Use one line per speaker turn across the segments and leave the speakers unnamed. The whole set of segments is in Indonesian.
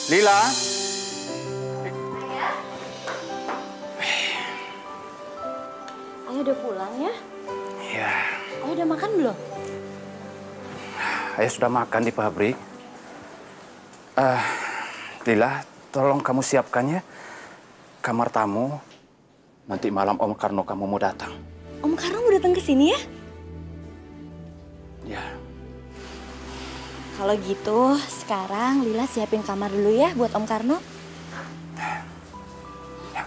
Lila?
Ayah udah pulang ya?
Iya.
Ayah udah makan belum?
Ayah sudah makan di pabrik. Lila, tolong kamu siapkan ya kamar tamu. Nanti malam Om Karno kamu mau datang.
Om Karno mau datang ke sini ya?
Ya.
Kalau gitu, sekarang Lila siapin kamar dulu ya buat Om Karno.
Ya.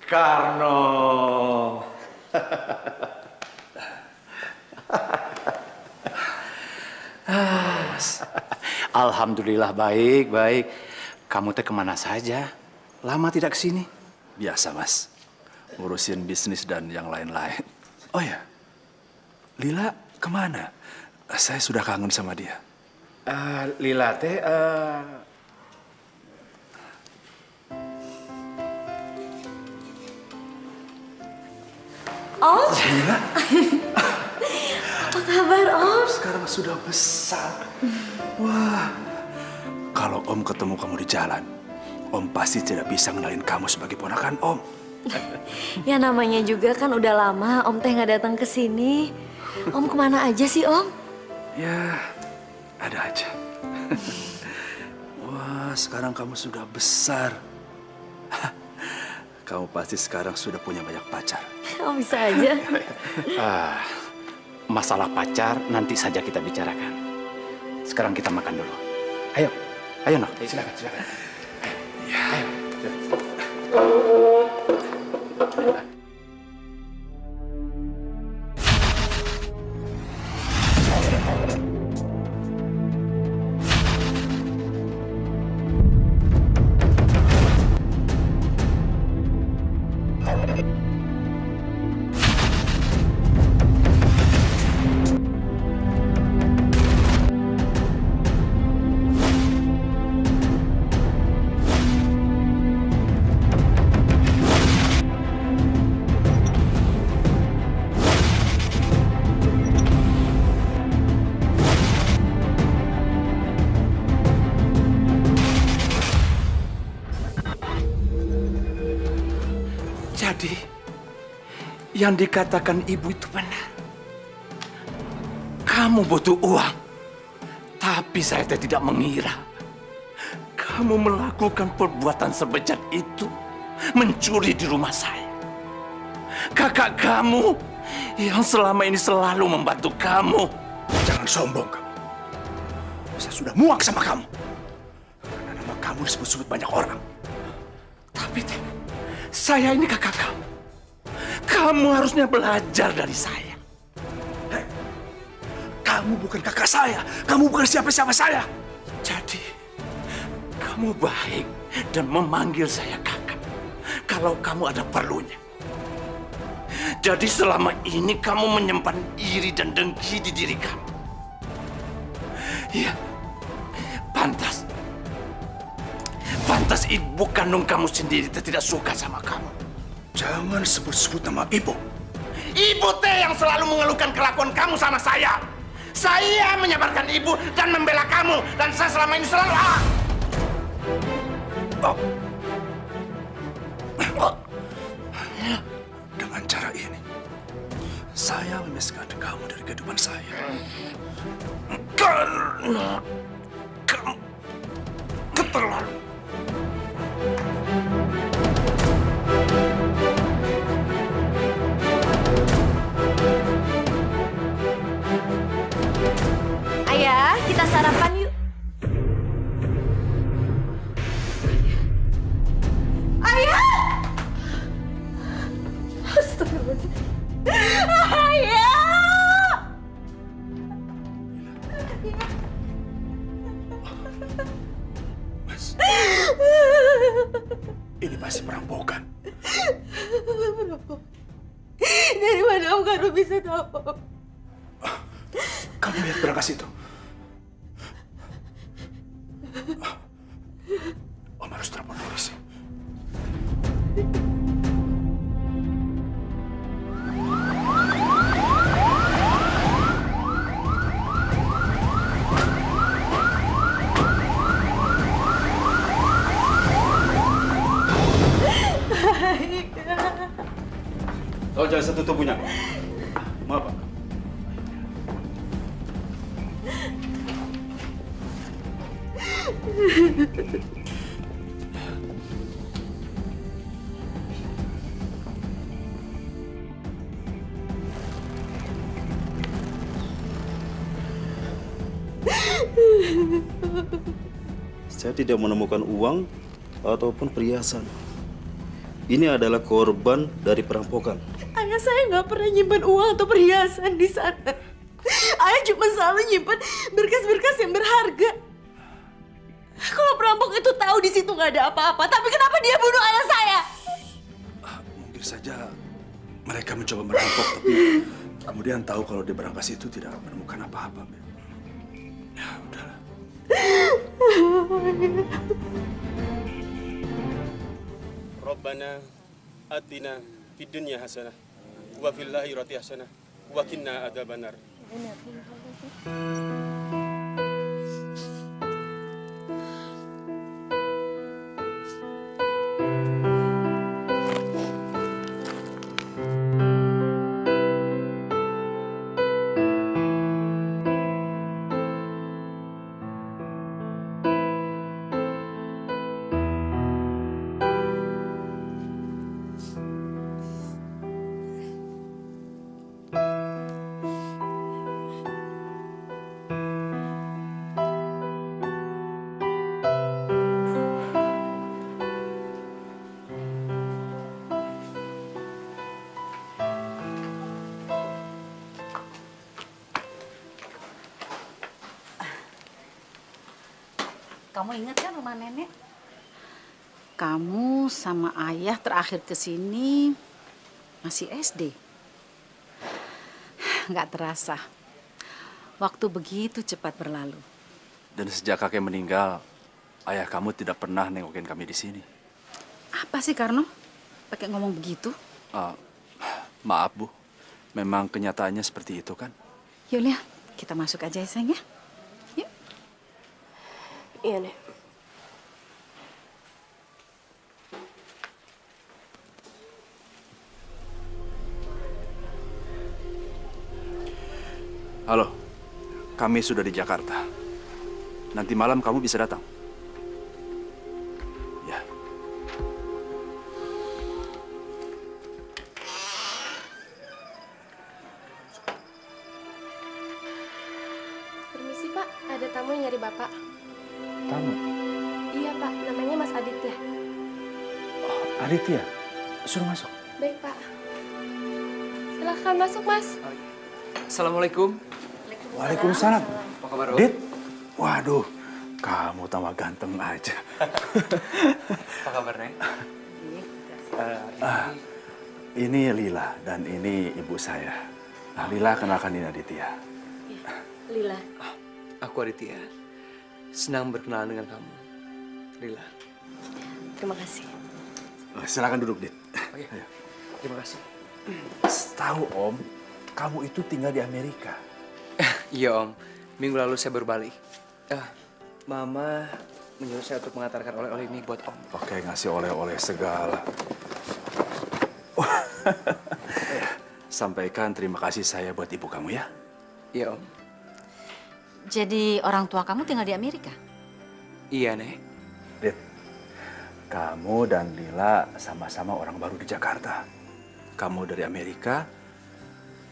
Karno.
Alhamdulillah baik, baik. Kamu teh kemana saja? Lama tidak kesini?
Biasa, Mas. Ngurusin bisnis dan yang lain-lain. Oh ya, Lila kemana? Saya sudah kangen sama dia.
Lila teh,
Om,
Lila
apa kabar Om?
sekarang sudah besar. Wah, kalau Om ketemu kamu di jalan, Om pasti tidak bisa ngenalin kamu sebagai ponakan Om.
Ya namanya juga kan udah lama Om teh nggak datang ke sini. Om kemana aja sih Om?
Ya, ada aja. Wah, sekarang kamu sudah besar. Kamu pasti sekarang sudah punya banyak pacar.
Om bisa aja.
masalah pacar nanti saja kita bicarakan. Sekarang kita makan dulu. Ayo, ayo noh. Silakan, silakan.
Ya.
Ayo. Jadi, yang dikatakan ibu itu benar. Kamu butuh uang, tapi saya tidak mengira kamu melakukan perbuatan sebejat itu, mencuri di rumah saya. Kakak kamu yang selama ini selalu membantu kamu.
Jangan sombong kamu. Saya sudah muak sama kamu. Karena nama kamu disebut-sebut banyak orang.
Tapi saya ini kakak kamu. Kamu harusnya belajar dari saya.
Hei, kamu bukan kakak saya. Kamu bukan siapa-siapa saya.
Jadi, kamu baik dan memanggil saya kakak kalau kamu ada perlunya. Jadi selama ini kamu menyimpan iri dan dengki di diri kamu. Iya, pantas. Pantas ibu kandung kamu sendiri tidak suka sama kamu.
Jangan sebut-sebut nama ibu.
Ibu teh yang selalu mengeluhkan kelakuan kamu sama saya. Saya menyabarkan ibu dan membela kamu. Dan saya selama ini selalu...
Dengan cara ini, saya memisahkan kamu dari kehidupan saya.
Karena kamu keterlaluan.
Ayah, kita sarapan yuk. Ayah! Astagfirullahaladzim. Ayah!
Mas, ini pasti perampokan.
Dari mana Om Karno bisa tahu?
Kamu lihat berangkas itu? Om harus telepon polisi.
Kau jangan sentuh tubuhnya. Maaf, Pak. Saya tidak menemukan uang ataupun perhiasan. Ini adalah korban dari perampokan.
Ayah saya nggak pernah nyimpan uang atau perhiasan di sana. Ayah cuma selalu nyimpan berkas-berkas yang berharga. Kalau perampok itu tahu di situ nggak ada apa-apa, tapi kenapa dia bunuh ayah saya?
Mungkin saja mereka mencoba merampok, tapi kemudian tahu kalau di berangkas itu tidak menemukan apa-apa. Ya, udahlah.
Rabbana atina fid dunya hasanah wa fil akhirati hasanah wa qina adzabannar.
Kamu ingat kan rumah nenek? Kamu sama ayah terakhir ke sini masih SD. Nggak terasa. Waktu begitu cepat berlalu.
Dan sejak kakek meninggal, ayah kamu tidak pernah nengokin kami di sini.
Apa sih, Karno? Pakai ngomong begitu?
Maaf, Bu. Memang kenyataannya seperti itu, kan?
Yuk, Lia, kita masuk aja ya, sayang ya. Yuk.
Iya, Nek.
Halo, kami sudah di Jakarta. Nanti malam kamu bisa datang. Ya.
Permisi Pak, ada tamu yang nyari Bapak.
Tamu?
Iya Pak, namanya Mas Aditya.
Oh, Aditya, suruh masuk.
Baik Pak. Silahkan masuk Mas.
Assalamualaikum.
Waalaikumsalam.
Apa kabar, Om?
Dit, waduh, kamu tambah ganteng aja.
Apa kabar, Neng?
Ini Lila dan ini ibu saya. Nah, Lila kenalkan ini Aditya.
Lila.
Aku Aditya. Senang berkenalan dengan kamu. Lila.
Terima kasih.
Silakan duduk, Dit.
Oke. Terima kasih.
Tahu Om, kamu itu tinggal di Amerika.
Iya, Om. Minggu lalu saya baru balik. Mama menyuruh saya untuk mengantarkan oleh-oleh ini buat Om.
Oke, ngasih oleh-oleh segala. Sampaikan terima kasih saya buat ibu kamu ya.
Iya, Om.
Jadi orang tua kamu tinggal di Amerika?
Iya, Nek.
Dit, kamu dan Lila sama-sama orang baru di Jakarta. Kamu dari Amerika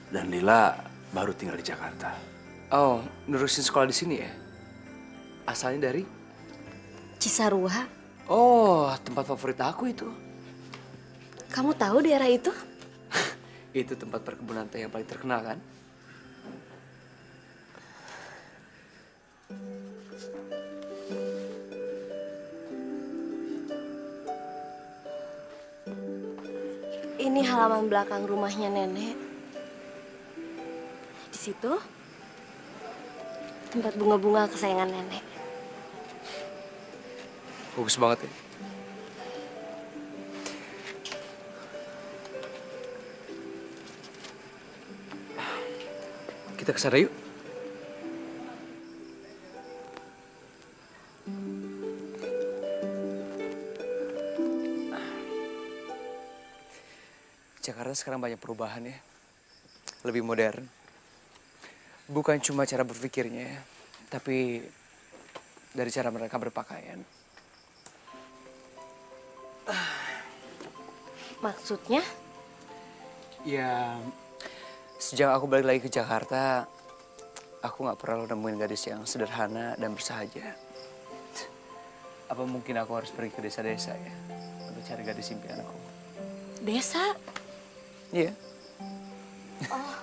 dan Lila baru tinggal di Jakarta.
Oh, nerusin sekolah di sini ya? Asalnya dari?
Cisarua.
Oh, tempat favorit aku itu.
Kamu tahu daerah itu?
Itu tempat perkebunan teh yang paling terkenal, kan?
Ini halaman belakang rumahnya nenek. Di situ tempat bunga-bunga kesayangan nenek.
Bagus banget ya. Kita ke sana yuk. Jakarta sekarang banyak perubahan ya. Lebih modern. Bukan cuma cara berpikirnya, tapi dari cara mereka berpakaian.
Maksudnya?
Ya, sejak aku balik lagi ke Jakarta, aku nggak pernah nemuin gadis yang sederhana dan bersahaja. Apa mungkin aku harus pergi ke desa-desa ya untuk cari gadis impianku?
Desa?
Iya.
Oh,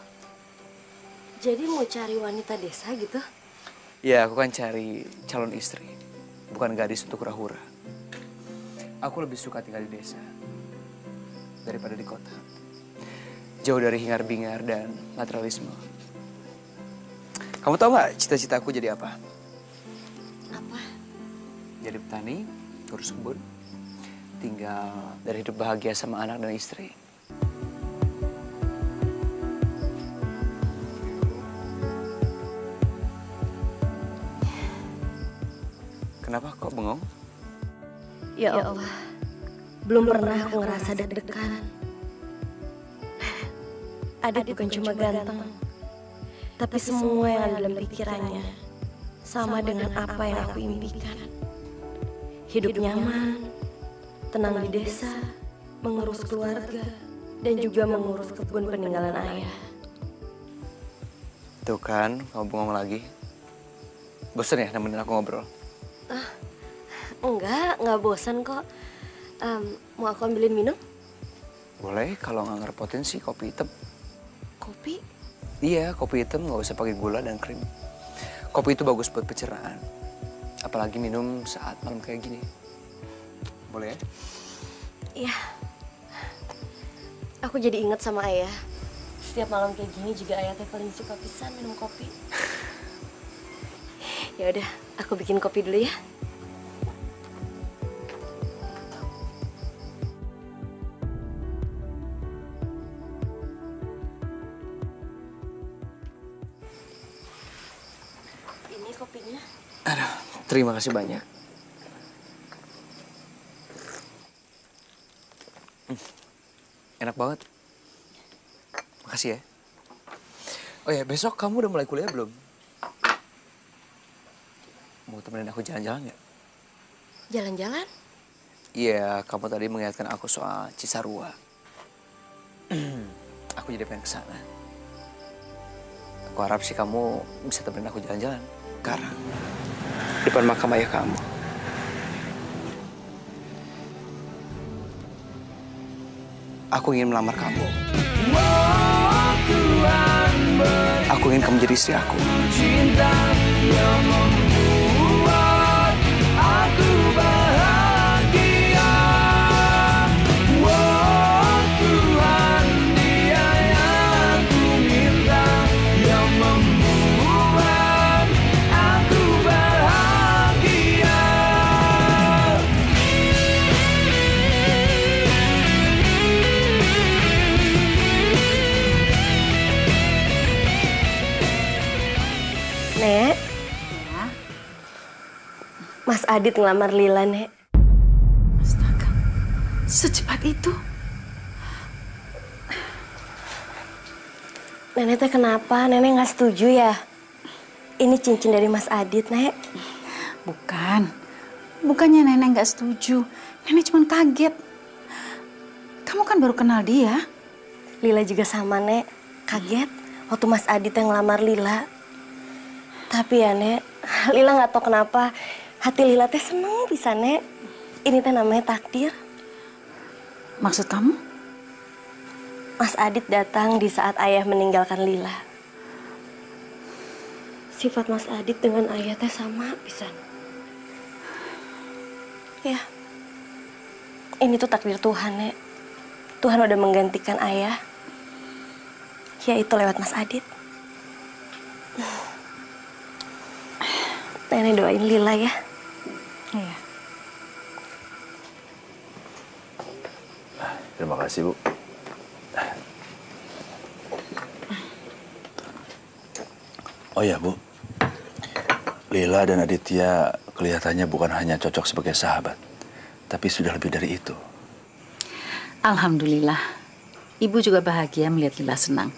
jadi mau cari wanita desa gitu?
Ya, aku kan cari calon istri, bukan gadis untuk hura-hura. Aku lebih suka tinggal di desa daripada di kota. Jauh dari hingar-bingar dan materialisme. Kamu tahu nggak cita-cita aku jadi apa?
Apa?
Jadi petani, urus kebun, tinggal dari hidup bahagia sama anak dan istri. Kenapa kok bengong?
Ya Allah, belum pernah aku ngerasa deg-degan. Adit bukan cuma ganteng, tapi semua yang ada dalam pikirannya sama dengan apa yang aku impikan. Hidup nyaman, tenang di desa, mengurus keluarga, dan juga mengurus kebun peninggalan ayah.
Tuh kan, kamu bengong lagi. Bosan ya nemenin aku ngobrol?
Enggak bosan kok. Mau aku ambilin minum?
Boleh, kalau nggak ngerepotin sih kopi hitam.
Kopi?
Iya, kopi hitam nggak usah pakai gula dan krim. Kopi itu bagus buat pencernaan. Apalagi minum saat malam kayak gini. Boleh ya?
Iya. Aku jadi inget sama ayah. Setiap malam kayak gini juga ayah teh paling suka pisan minum kopi. Ya udah, aku bikin kopi dulu ya. Ini kopinya.
Aduh, terima kasih banyak. Enak banget. Makasih ya. Oh ya, besok kamu udah mulai kuliah belum? Mau temenin aku jalan-jalan nggak?
Jalan-jalan?
Iya, kamu tadi mengingatkan aku soal Cisarua. Aku jadi pengen kesana. Aku harap sih kamu bisa temenin aku jalan-jalan. Sekarang, depan makam ayah kamu. Aku ingin melamar kamu. Aku ingin kamu jadi istri aku.
Nek, Mas Adit ngelamar Lila, Nek.
Astaga, secepat itu?
Nenek teh kenapa? Nenek nggak setuju ya? Ini cincin dari Mas Adit, Nek.
Bukannya Nenek nggak setuju. Nenek cuma kaget. Kamu kan baru kenal dia.
Lila juga sama, Nek. Kaget waktu Mas Adit yang ngelamar Lila. Tapi ya, Nek, Lila nggak tahu kenapa hati Lila teh seneng bisa, Nek. Ini teh namanya takdir.
Maksud kamu?
Mas Adit datang di saat ayah meninggalkan Lila. Sifat Mas Adit dengan ayah teh sama pisan. Ya, ini tuh takdir Tuhan, Nek. Tuhan udah menggantikan ayah, yaitu lewat Mas Adit. Nenek doain Lila ya.
Iya.
Terima kasih, Bu. Oh ya, Bu. Lila dan Aditya kelihatannya bukan hanya cocok sebagai sahabat, tapi sudah lebih dari itu.
Alhamdulillah. Ibu juga bahagia melihat Lila senang.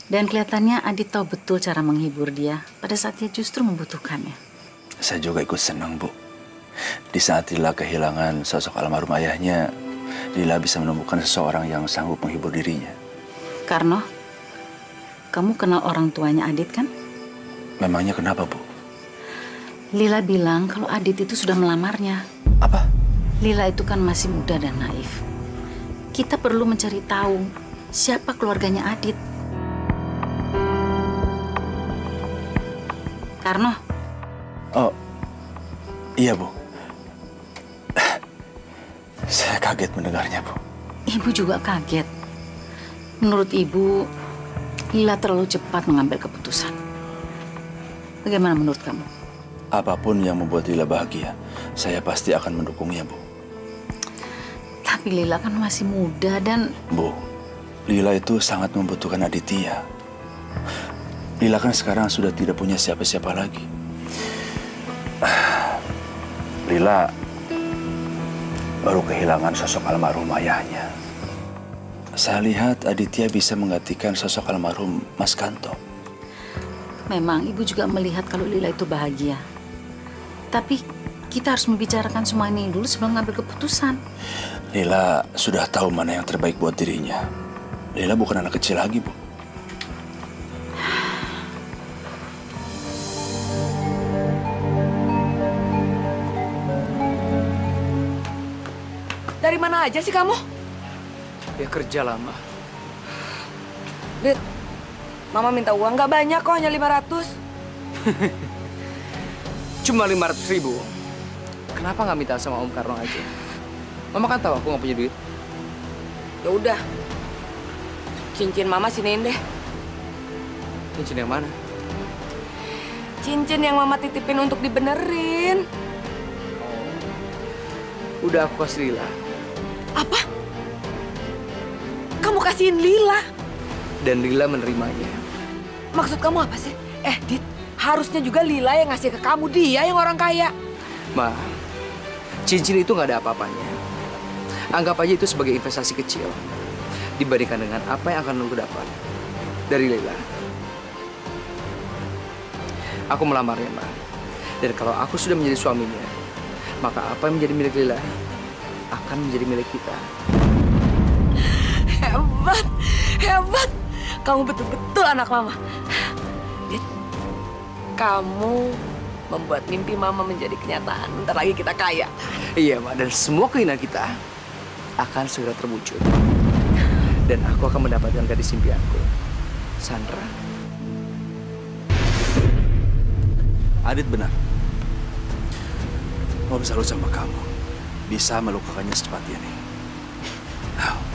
Dan kelihatannya Adit tahu betul cara menghibur dia pada saat dia justru membutuhkannya.
Saya juga ikut senang, Bu. Di saat Lila kehilangan sosok almarhum ayahnya, Lila bisa menemukan seseorang yang sanggup menghibur dirinya.
Karno, kamu kenal orang tuanya Adit kan?
Memangnya kenapa, Bu?
Lila bilang kalau Adit itu sudah melamarnya.
Apa?
Lila itu kan masih muda dan naif. Kita perlu mencari tahu siapa keluarganya Adit. Karno.
Oh, iya, Bu. Saya kaget mendengarnya, Bu.
Ibu juga kaget. Menurut Ibu, Lila terlalu cepat mengambil keputusan. Bagaimana menurut kamu?
Apapun yang membuat Lila bahagia, saya pasti akan mendukungnya, Bu.
Tapi Lila kan masih muda dan...
Bu, Lila itu sangat membutuhkan Aditya. Lila kan sekarang sudah tidak punya siapa-siapa lagi. Lila baru kehilangan sosok almarhum ayahnya. Saya lihat Aditya bisa menggantikan sosok almarhum Mas Kanto.
Memang Ibu juga melihat kalau Lila itu bahagia. Tapi kita harus membicarakan semua ini dulu sebelum mengambil keputusan.
Lila sudah tahu mana yang terbaik buat dirinya. Lila bukan anak kecil lagi, Bu.
Dari mana aja sih kamu?
Ya kerja lama.
Dit, Mama minta uang nggak banyak kok, hanya 500.
Cuma 500.000. Kenapa nggak minta sama Om Karno aja? Mama kan tahu aku nggak punya duit.
Ya udah, cincin Mama siniin deh.
Cincin yang mana?
Cincin yang Mama titipin untuk dibenerin.
Udah aku kasih Lila.
Apa? Kamu kasihin Lila?
Dan Lila menerimanya.
Maksud kamu apa sih? Dit, harusnya juga Lila yang ngasih ke kamu, dia yang orang kaya.
Ma, cincin itu nggak ada apa-apanya. Anggap aja itu sebagai investasi kecil dibandingkan dengan apa yang akan lu dapat dari Lila. Aku melamarnya, Ma. Dan kalau aku sudah menjadi suaminya, maka apa yang menjadi milik Lila akan menjadi milik kita.
Hebat, hebat. Kamu betul-betul anak Mama. Dit, kamu membuat mimpi Mama menjadi kenyataan. Bentar lagi kita kaya.
Iya, Ma. Dan semua keinginan kita akan segera terwujud. Dan aku akan mendapatkan gadis impianku, Sandra.
Adit benar. Om salut sama kamu. Bisa melukakannya secepat ini.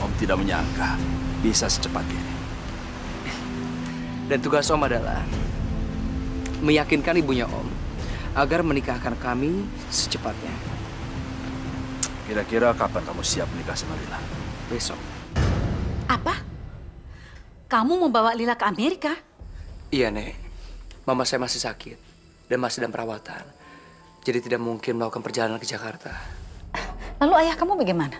Om tidak menyangka bisa secepat ini.
Dan tugas Om adalah meyakinkan ibunya Om agar menikahkan kami secepatnya.
Kira-kira kapan kamu siap menikah sama Lila?
Besok.
Apa? Kamu mau bawa Lila ke Amerika?
Iya, Nek. Mama saya masih sakit dan masih dalam perawatan. Jadi tidak mungkin melakukan perjalanan ke Jakarta.
Lalu ayah kamu bagaimana?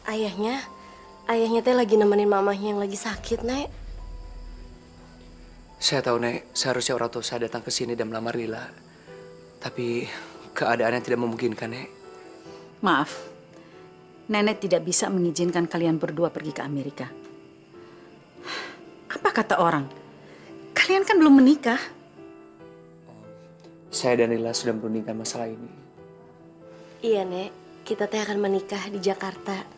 Ayahnya teh lagi nemenin mamahnya yang lagi sakit, Nek.
Saya tahu, Nek, seharusnya orang tua saya datang ke sini dan melamar Lila. Tapi keadaan yang tidak memungkinkan, Nek.
Maaf, Nenek tidak bisa mengizinkan kalian berdua pergi ke Amerika. Apa kata orang? Kalian kan belum menikah.
Saya dan Lila sudah merundingkan masalah ini.
Iya, Nek. Kita teh akan menikah di Jakarta.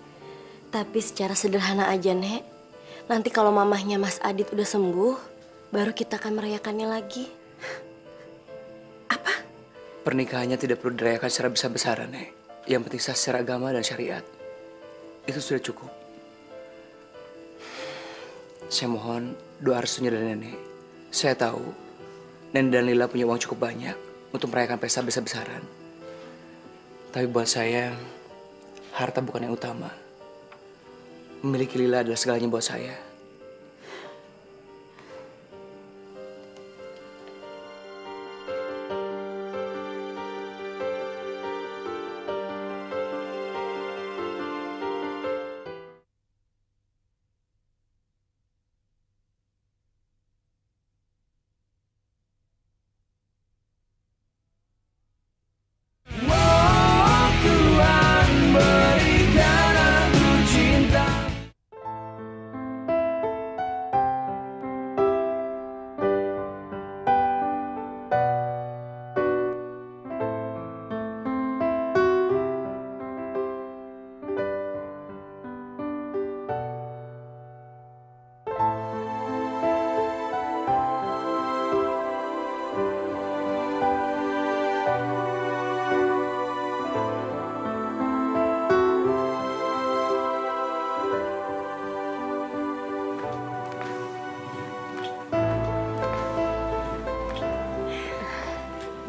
Tapi secara sederhana aja, Nek. Nanti kalau mamahnya Mas Adit udah sembuh, baru kita akan merayakannya lagi.
Apa?
Pernikahannya tidak perlu dirayakan secara besar-besaran, Nek. Yang penting sah secara agama dan syariat. Itu sudah cukup. Saya mohon doa restunya dari Nenek. Saya tahu Nenek dan Lila punya uang cukup banyak untuk merayakan pesta besar-besaran. Tapi buat saya, harta bukan yang utama. Memiliki Lila adalah segalanya buat saya.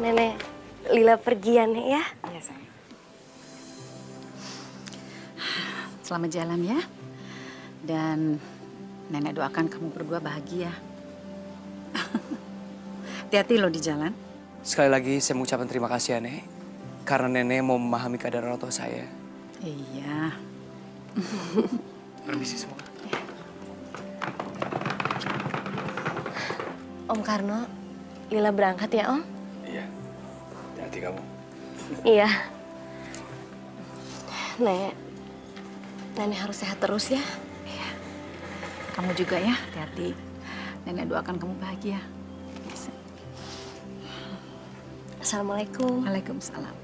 Nenek, Lila pergi ya, Nek ya?
Iya, sayang. Selamat jalan ya. Dan Nenek doakan kamu berdua bahagia. Hati-hati loh di jalan.
Sekali lagi saya mengucapkan terima kasih ya, Nek. Karena Nenek mau memahami keadaan orang tua saya.
Iya.
Permisi semua.
Om Karno, Lila berangkat ya, Om?
Iya. Hati-hati kamu.
Iya. Nek, Nenek harus sehat terus ya.
Iya. Kamu juga ya, hati-hati. Nenek doakan kamu bahagia.
Assalamualaikum.
Waalaikumsalam.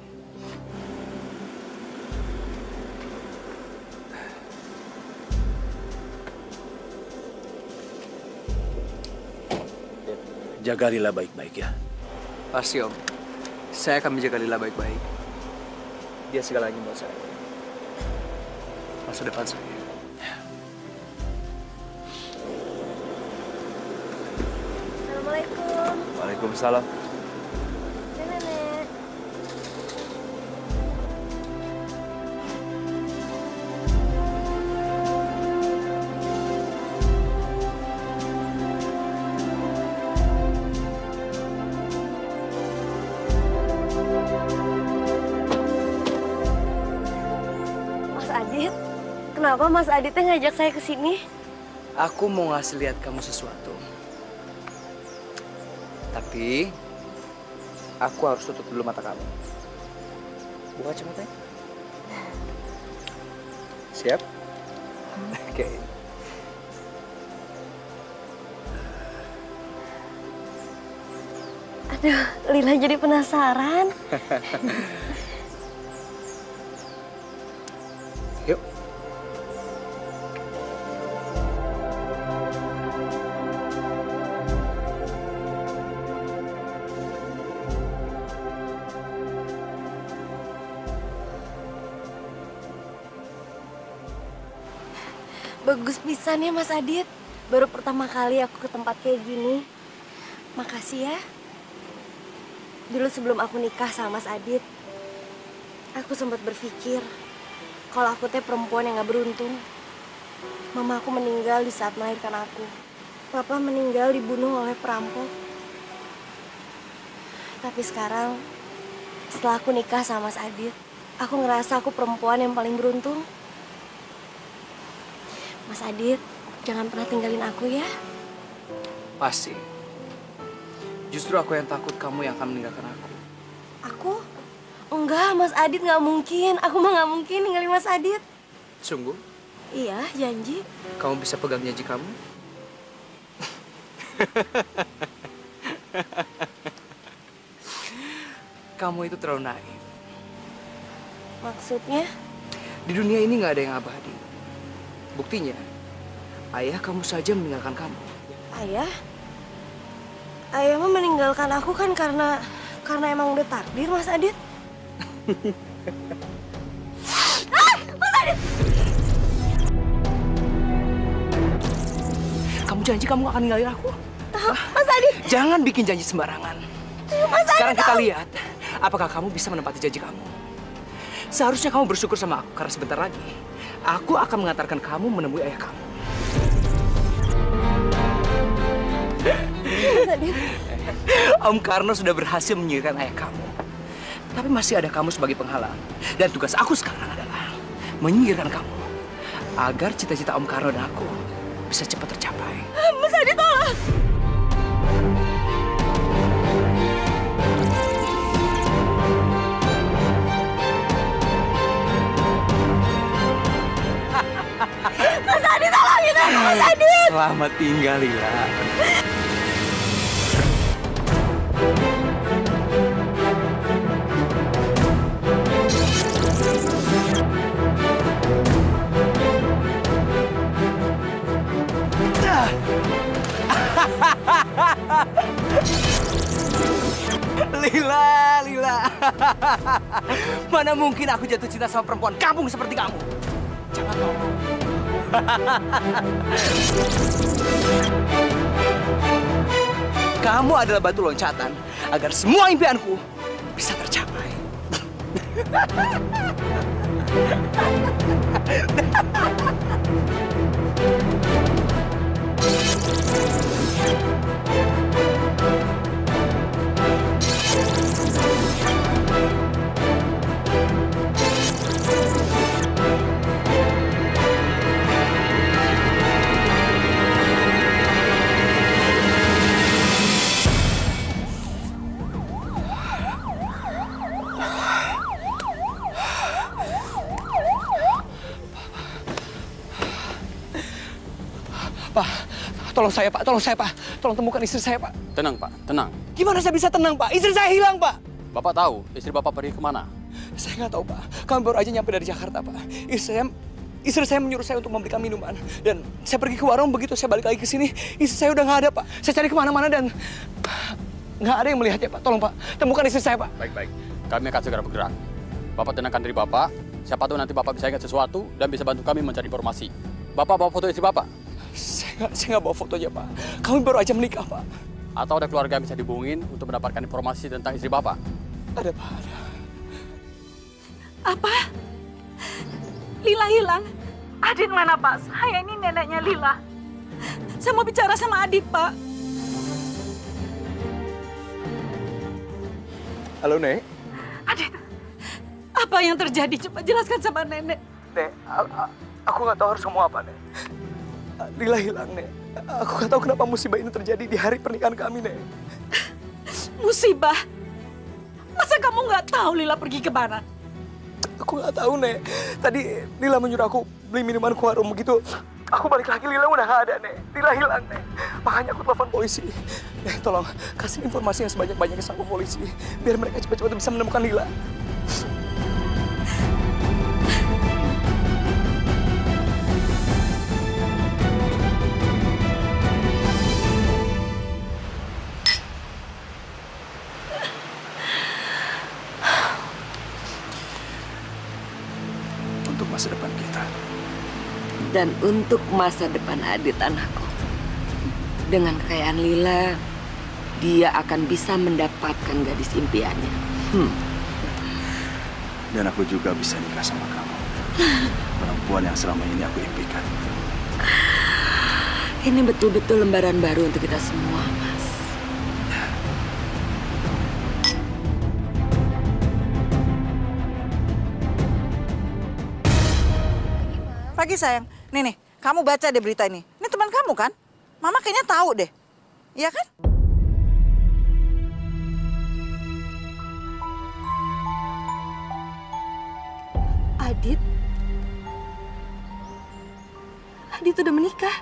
Jaga Lila baik-baik ya.
Pasti Om. Saya akan menjaga Lila baik-baik. Dia segalanya buat saya. Masa depan saya.
Assalamualaikum.
Waalaikumsalam.
Nenek. Mas Adit, kenapa Mas Aditnya ngajak saya ke sini?
Aku mau ngasih lihat kamu sesuatu. Tapi aku harus tutup dulu mata kamu. Buka kacamatanya. Siap? Oke.
Aduh, Lila jadi penasaran.
Yuk.
Bagus pisan ya Mas Adit. Baru pertama kali aku ke tempat kayak gini. Makasih ya. Dulu sebelum aku nikah sama Mas Adit, aku sempat berpikir kalau aku teh perempuan yang gak beruntung. Mama aku meninggal di saat melahirkan aku. Papa meninggal dibunuh oleh perampok. Tapi sekarang, setelah aku nikah sama Mas Adit, aku ngerasa aku perempuan yang paling beruntung. Mas Adit, jangan pernah tinggalin aku ya.
Pasti. Justru aku yang takut kamu yang akan meninggalkan aku.
Aku? Enggak, Mas Adit nggak mungkin. Aku mah nggak mungkin ninggalin Mas Adit.
Sungguh?
Iya, janji.
Kamu bisa pegang janji kamu? Kamu itu terlalu naif.
Maksudnya?
Di dunia ini nggak ada yang abadi. Buktinya, ayah kamu saja meninggalkan kamu.
Ayah? Ayah mah meninggalkan aku kan karena emang udah takdir, Mas Adit. Mas Adit!
Kamu janji kamu gak akan ninggalin aku?
Mas Adit!
Jangan bikin janji sembarangan.
Mas Adit!
Sekarang kita lihat, apakah kamu bisa menepati janji kamu. Seharusnya kamu bersyukur sama aku karena sebentar lagi aku akan mengantarkan kamu menemui ayah kamu. Om Karno sudah berhasil menyingkirkan ayah kamu. Tapi masih ada kamu sebagai penghalang. Dan tugas aku sekarang adalah menyingkirkan kamu. Agar cita-cita Om Karno dan aku bisa cepat tercapai.
Mas Adit, tolong! Mas Adit, tolongin aku, Mas Adit!
Selamat tinggal, Lila. Lila. Mana mungkin aku jatuh cinta sama perempuan kampung seperti kamu. Jangan ngomong. Kamu adalah batu loncatan agar semua impianku bisa tercapai. Pak, tolong saya, Pak. Tolong temukan istri saya, Pak.
Tenang, Pak. Tenang.
Gimana saya bisa tenang, Pak? Istri saya hilang, Pak.
Bapak tahu istri Bapak pergi kemana?
Saya nggak tahu, Pak. Kami baru aja nyampe dari Jakarta, Pak. Istri saya menyuruh saya untuk membelikan minuman. Dan saya pergi ke warung, begitu saya balik lagi ke sini, istri saya udah nggak ada, Pak. Saya cari kemana-mana dan nggak ada yang melihatnya, Pak. Tolong, Pak. Temukan istri saya, Pak.
Baik. Kami akan segera bergerak. Bapak tenangkan diri Bapak. Siapa tahu nanti Bapak bisa ingat sesuatu dan bisa bantu kami mencari informasi. Bapak bawa foto istri Bapak?
Saya nggak bawa fotonya, Pak. Kami baru aja menikah, Pak.
Atau ada keluarga yang bisa dihubungin untuk mendapatkan informasi tentang istri Bapak?
Ada, Pak. Ada.
Apa? Lila hilang? Adit mana, Pak? Saya ini neneknya Lila. Saya mau bicara sama Adit, Pak.
Halo, Nek.
Adit, apa yang terjadi? Coba jelaskan sama Nenek.
Nek, aku nggak tahu harus ngomong apa, Nek. Lila hilang, Nek. Aku nggak tahu kenapa musibah ini terjadi di hari pernikahan kami, Nek.
Musibah? Masa kamu nggak tahu Lila pergi ke mana?
Aku nggak tahu, Nek. Tadi Lila menyuruh aku beli minuman ke warung begitu. Aku balik lagi, Lila udah nggak ada, Nek. Lila hilang, Nek. Makanya aku telepon polisi. Nek, tolong kasih informasi yang sebanyak-banyaknya sama polisi. Biar mereka cepat-cepat bisa menemukan Lila. Untuk masa depan kita.
Dan untuk masa depan Adit anakku. Dengan kekayaan Lila, dia akan bisa mendapatkan gadis impiannya.
Dan aku juga bisa nikah sama kamu. Perempuan yang selama ini aku impikan.
Ini betul-betul lembaran baru untuk kita semua, Mas.
Pagi sayang, nih, kamu baca deh berita ini. Ini teman kamu kan? Mama kayaknya tahu deh, iya kan?
Adit udah menikah.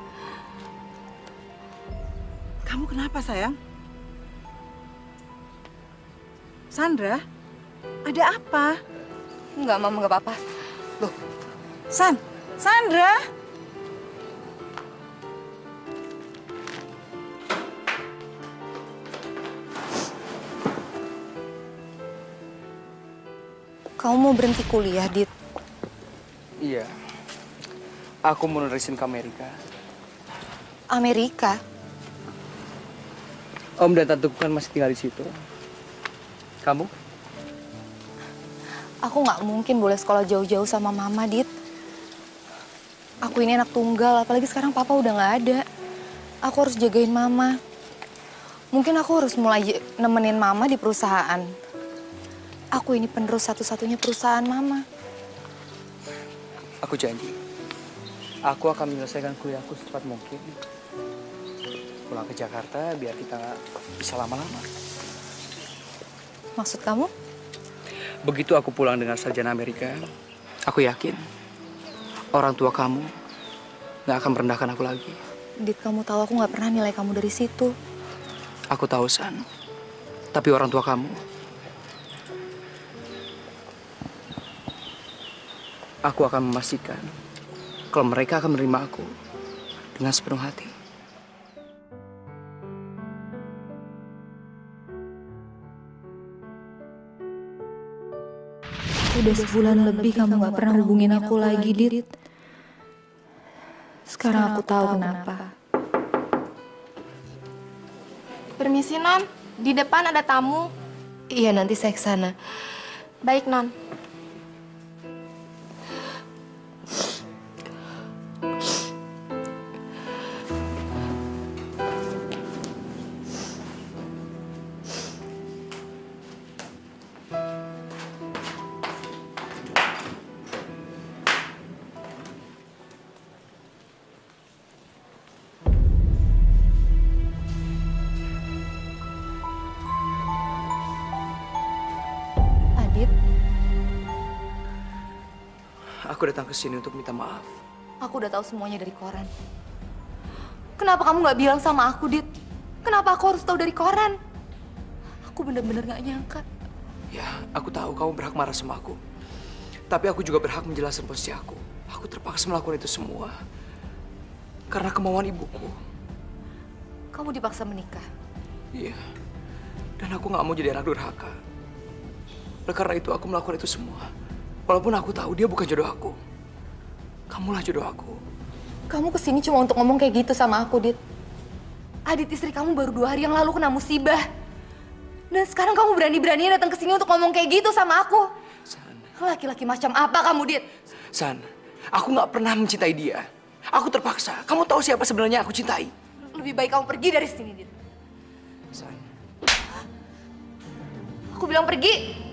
Kamu kenapa sayang? Sandra, ada apa?
Enggak, Mama, enggak apa-apa.
Loh, Sandra?
Kamu mau berhenti kuliah, Dit?
Iya. Aku mau nerusin ke Amerika.
Amerika?
Om dan Tanteku kan masih tinggal di situ. Kamu?
Aku nggak mungkin boleh sekolah jauh-jauh sama Mama, Dit. Aku ini anak tunggal, apalagi sekarang Papa udah nggak ada. Aku harus jagain Mama. Mungkin aku harus mulai nemenin Mama di perusahaan. Aku ini penerus satu-satunya perusahaan Mama.
Aku janji, aku akan menyelesaikan kuliahku secepat mungkin. Pulang ke Jakarta biar kita nggak bisa lama-lama.
Maksud kamu?
Begitu aku pulang dengan sarjana Amerika, aku yakin orang tua kamu nggak akan merendahkan aku lagi.
Dit, kamu tahu aku nggak pernah nilai kamu dari situ.
Aku tahu, San. Tapi orang tua kamu, aku akan memastikan kalau mereka akan menerima aku dengan sepenuh hati.
Udah sebulan lebih kamu gak pernah hubungin aku lagi, Dit. Sekarang aku tahu kenapa.
Permisi, Non. Di depan ada tamu.
Iya, nanti saya ke sana.
Baik, Non.
Aku datang ke sini untuk minta maaf.
Aku udah tahu semuanya dari koran. Kenapa kamu nggak bilang sama aku, Dit? Kenapa aku harus tahu dari koran? Aku bener-bener nggak nyangka.
Ya, aku tahu kamu berhak marah sama aku. Tapi aku juga berhak menjelaskan posisi aku. Aku terpaksa melakukan itu semua karena kemauan ibuku.
Kamu dipaksa menikah?
Iya. Dan aku nggak mau jadi anak durhaka. Oleh karena itu aku melakukan itu semua. Walaupun aku tahu dia bukan jodoh aku. Kamulah jodoh aku.
Kamu kesini cuma untuk ngomong kayak gitu sama aku, Dit. Adit istri kamu baru 2 hari yang lalu kena musibah. Dan sekarang kamu berani-beraninya datang ke sini untuk ngomong kayak gitu sama aku.
San.
Laki-laki macam apa kamu, Dit?
San, aku nggak pernah mencintai dia. Aku terpaksa. Kamu tahu siapa sebenarnya aku cintai?
Lebih baik kamu pergi dari sini, Dit.
San.
Aku bilang pergi.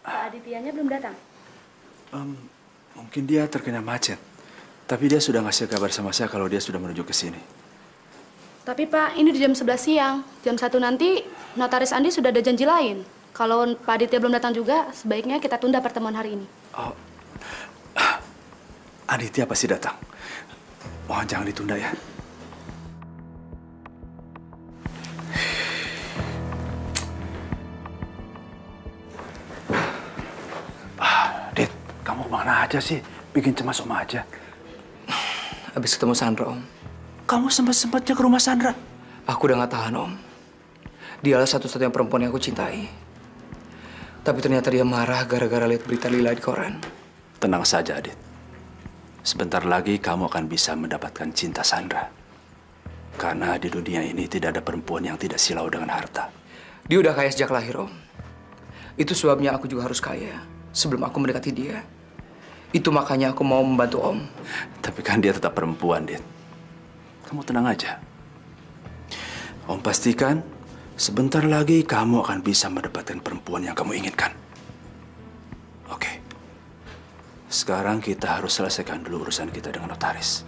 Adityanya belum datang?
Mungkin dia terkena macet. Tapi dia sudah ngasih kabar sama saya kalau dia sudah menuju ke sini.
Tapi Pak, ini di jam 11 siang. Jam 1 nanti Notaris Andi sudah ada janji lain. Kalau Pak Aditya belum datang juga, sebaiknya kita tunda pertemuan hari ini.
Oh, Aditya pasti datang. Mohon jangan ditunda ya. Dit, kamu kemana aja sih? Bikin cemas Om aja.
Habis ketemu Sandra, Om.
Kamu sempat-sempatnya ke rumah Sandra?
Aku udah gak tahan, Om. Dialah satu-satunya perempuan yang aku cintai. Tapi ternyata dia marah gara-gara lihat berita Lila di koran.
Tenang saja, Adit. Sebentar lagi kamu akan bisa mendapatkan cinta Sandra. Karena di dunia ini tidak ada perempuan yang tidak silau dengan harta.
Dia udah kaya sejak lahir, Om. Itu sebabnya aku juga harus kaya sebelum aku mendekati dia. Itu makanya aku mau membantu Om.
Tapi kan dia tetap perempuan, Dit. Kamu tenang aja. Om pastikan sebentar lagi kamu akan bisa mendapatkan perempuan yang kamu inginkan. Oke. Sekarang kita harus selesaikan dulu urusan kita dengan notaris.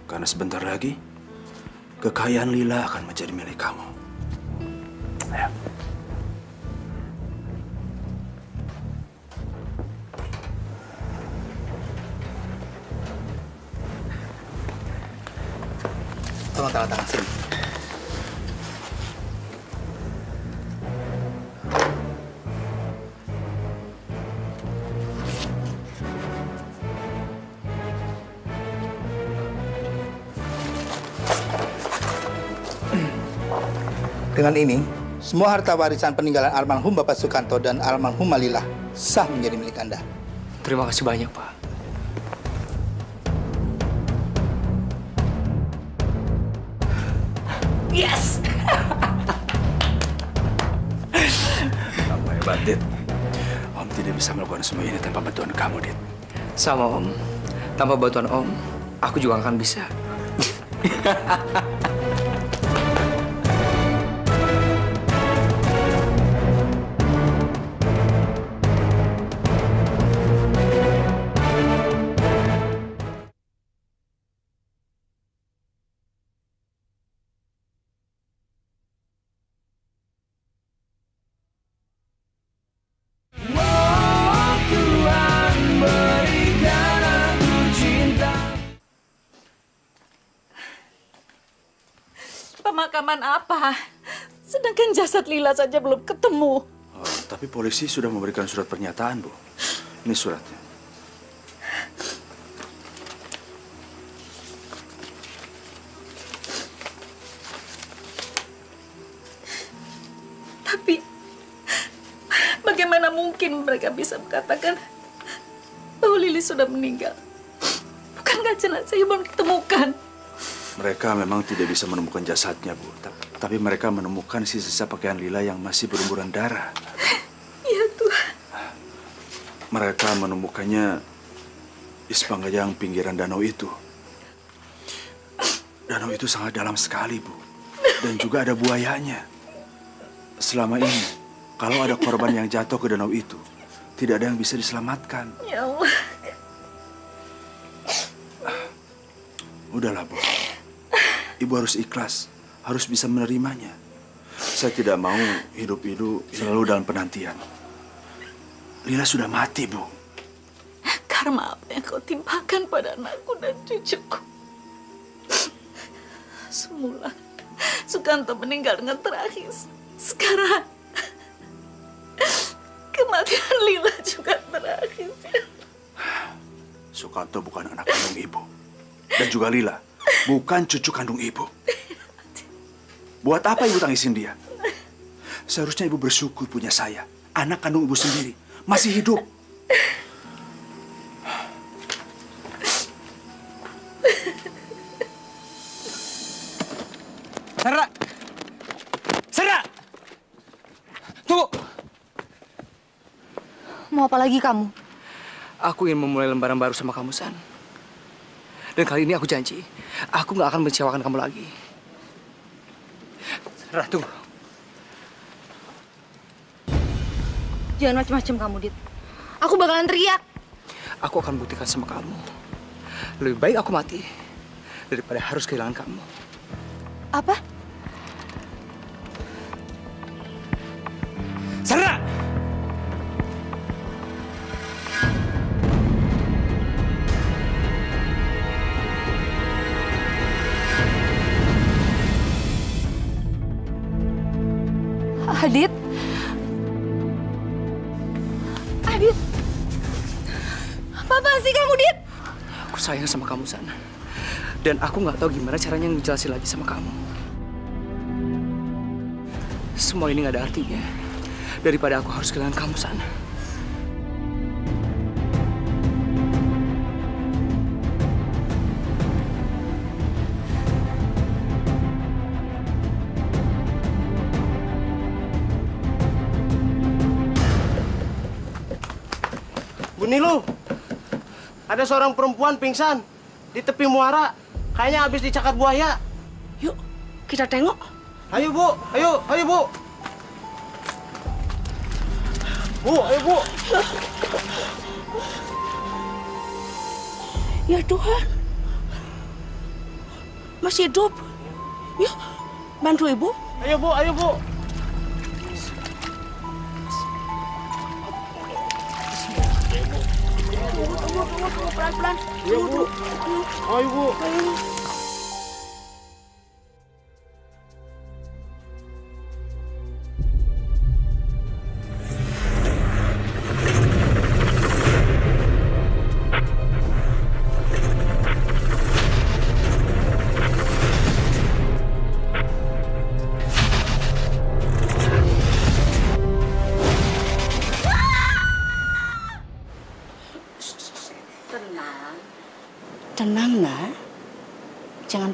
Karena sebentar lagi kekayaan Lila akan menjadi milik kamu. Ayo.
Tolong tangan sini.
Dengan ini, semua harta warisan peninggalan almarhum Bapak Sukanto dan almarhum Lila sah menjadi milik Anda.
Terima kasih banyak, Pak.
Yes! Kamu hebat, Dit. Om tidak bisa melakukan semua ini tanpa bantuan kamu, Dit.
Sama Om. Tanpa bantuan Om, aku juga akan bisa.
Pemakaman apa? Sedangkan jasad Lila saja belum ketemu.
Oh, tapi polisi sudah memberikan surat pernyataan, Bu. Ini suratnya.
Tapi bagaimana mungkin mereka bisa mengatakan bahwa Lili sudah meninggal? Bukankah jenazahnya belum ditemukan?
Mereka memang tidak bisa menemukan jasadnya, Bu. Tapi mereka menemukan sisa-sisa pakaian Lila yang masih berlumuran darah.
Iya, Tuhan.
Mereka menemukannya di sepanjang pinggiran danau itu. Danau itu sangat dalam sekali, Bu. Dan juga ada buayanya. Selama ini, kalau ada korban yang jatuh ke danau itu, tidak ada yang bisa diselamatkan.
Ya Allah.
Udahlah, Bu. Ibu harus ikhlas, harus bisa menerimanya. Saya tidak mau hidup-hidup selalu dalam penantian. Lila sudah mati, Bu.
Karma apa yang kau timpakan pada anakku dan cucuku? Semula, Sukanto meninggal dengan tragis. Sekarang, kematian Lila juga tragis.
Sukanto bukan anak kandung Ibu. Dan juga Lila bukan cucu kandung Ibu. Buat apa Ibu tangisin dia? Seharusnya Ibu bersyukur punya saya. Anak kandung Ibu sendiri. Masih hidup.
Sarah! Sarah! Tunggu!
Mau apa lagi kamu?
Aku ingin memulai lembaran baru sama kamu, San. Dan kali ini aku janji, aku nggak akan mengecewakan kamu lagi. Sarah, tunggu.
Jangan macam-macam kamu, Dit. Aku bakalan teriak.
Aku akan buktikan sama kamu. Lebih baik aku mati daripada harus kehilangan kamu.
Apa?
Sarah!
Adit. Adit. Apa sih kamu, Dit?
Aku sayang sama kamu, San. Dan aku nggak tahu gimana caranya ngejelasin lagi sama kamu. Semua ini nggak ada artinya daripada aku harus kehilangan kamu, San.
Bu Nilu, ada seorang perempuan pingsan di tepi muara. Kayaknya habis dicakar buaya.
Yuk, kita tengok.
Ayo, Bu. Ayo, ayo, Bu. Bu, ayo, Bu.
Ya Tuhan. Masih hidup. Yuk, bantu Ibu.
Ayo, Bu. Ayo, Bu.
Tunggu, pelan-pelan.
Ayo, Bu. Ayo, Bu.
Ayo.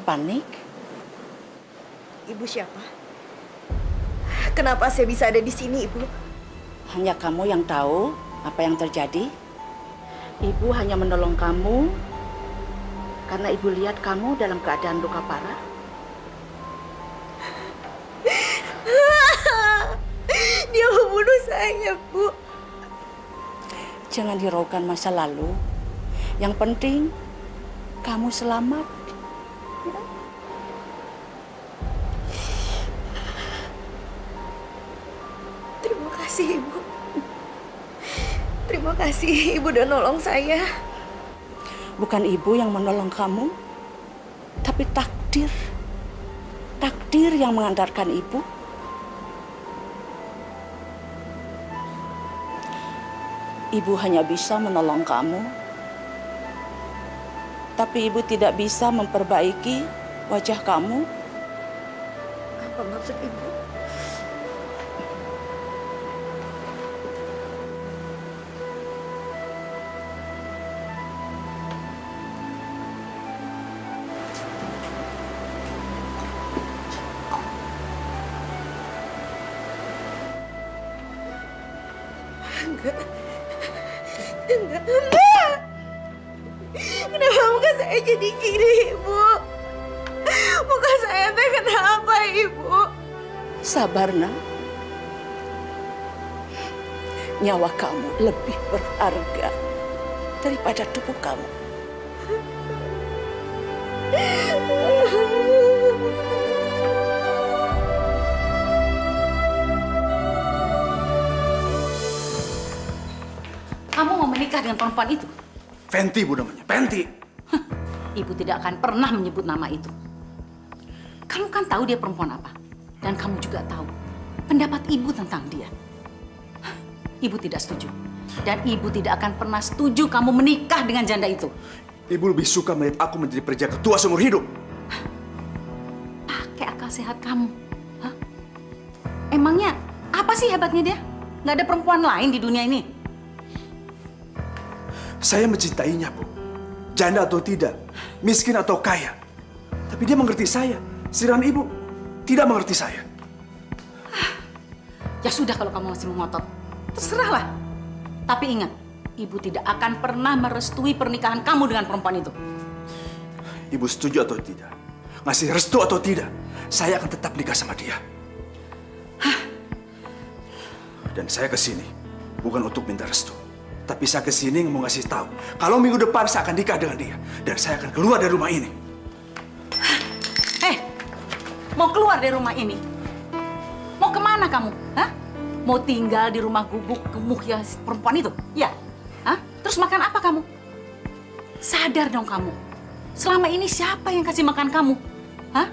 panik?
Ibu siapa? Kenapa saya bisa ada di sini, Ibu?
Hanya kamu yang tahu apa yang terjadi. Ibu hanya menolong kamu karena Ibu lihat kamu dalam keadaan luka parah.
Dia membunuh saya, Bu.
Jangan hiraukan masa lalu. Yang penting kamu selamat.
Terima kasih, Ibu. Terima kasih, Ibu udah nolong saya.
Bukan Ibu yang menolong kamu, tapi takdir. Takdir yang mengantarkan Ibu. Ibu hanya bisa menolong kamu, tapi Ibu tidak bisa memperbaiki wajah kamu.
Apa maksud Ibu? Enggak. Kenapa muka saya jadi gini, Ibu? Muka saya teh kenapa, Ibu?
Sabar, nak. Nyawa kamu lebih berharga daripada tubuh kamu.
Kamu mau menikah dengan perempuan itu?
Fenty, Bu, namanya. Fenty.
Ibu tidak akan pernah menyebut nama itu. Kamu kan tahu dia perempuan apa. Dan kamu juga tahu pendapat Ibu tentang dia. Ibu tidak setuju. Dan Ibu tidak akan pernah setuju kamu menikah dengan janda itu.
Ibu lebih suka melihat aku menjadi perjaka tua seumur hidup.
Pakai akal sehat kamu. Hah? Emangnya apa sih hebatnya dia? Nggak ada perempuan lain di dunia ini.
Saya mencintainya, Bu. Janda atau tidak, miskin atau kaya. Tapi dia mengerti saya. Sedangkan Ibu tidak mengerti saya.
Ya sudah kalau kamu masih mengotot. Terserahlah. Tapi ingat, Ibu tidak akan pernah merestui pernikahan kamu dengan perempuan itu.
Ibu setuju atau tidak, ngasih restu atau tidak, saya akan tetap nikah sama dia. Dan saya kesini bukan untuk minta restu. Tapi saya kesini mau ngasih tahu kalau minggu depan saya akan nikah dengan dia. Dan saya akan keluar dari rumah ini.
Mau keluar dari rumah ini? Mau kemana kamu? Hah? Mau tinggal di rumah gubuk gemuk ya perempuan itu? Ya? Hah? Terus makan apa kamu? Sadar dong kamu. Selama ini siapa yang kasih makan kamu? Hah?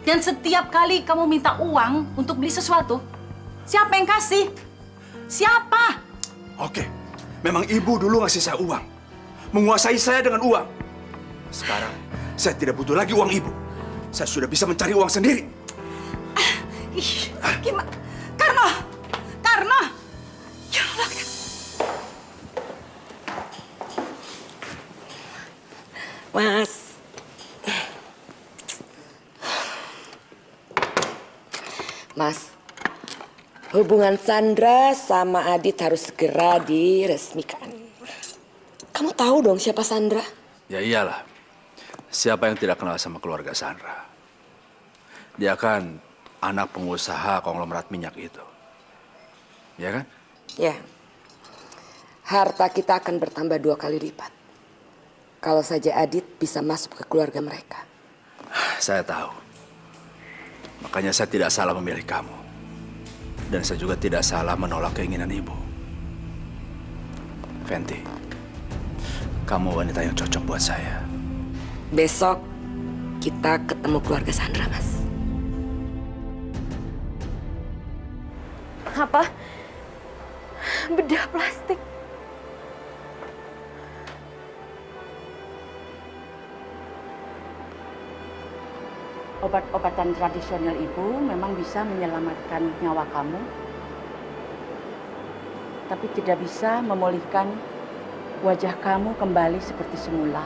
Dan setiap kali kamu minta uang untuk beli sesuatu, siapa yang kasih? Siapa?
Oke, memang Ibu dulu ngasih saya uang. Menguasai saya dengan uang. Sekarang, saya tidak butuh lagi uang Ibu. Saya sudah bisa mencari uang sendiri.
Gimana? Karno! Ya Allah.
Mas. Mas, hubungan Sandra sama Adit harus segera diresmikan. Kamu tahu dong siapa Sandra?
Ya iyalah. Siapa yang tidak kenal sama keluarga Sandra? Dia kan anak pengusaha konglomerat minyak itu. Ya kan?
Ya. Harta kita akan bertambah 2 kali lipat. Kalau saja Adit bisa masuk ke keluarga mereka.
Saya tahu. Makanya saya tidak salah memilih kamu. Dan saya juga tidak salah menolak keinginan Ibu. Fenty, kamu wanita yang cocok buat saya.
Besok kita ketemu keluarga Sandra, Mas.
Apa? Bedah plastik.
Obat-obatan tradisional Ibu memang bisa menyelamatkan nyawa kamu, tapi tidak bisa memulihkan wajah kamu kembali seperti semula.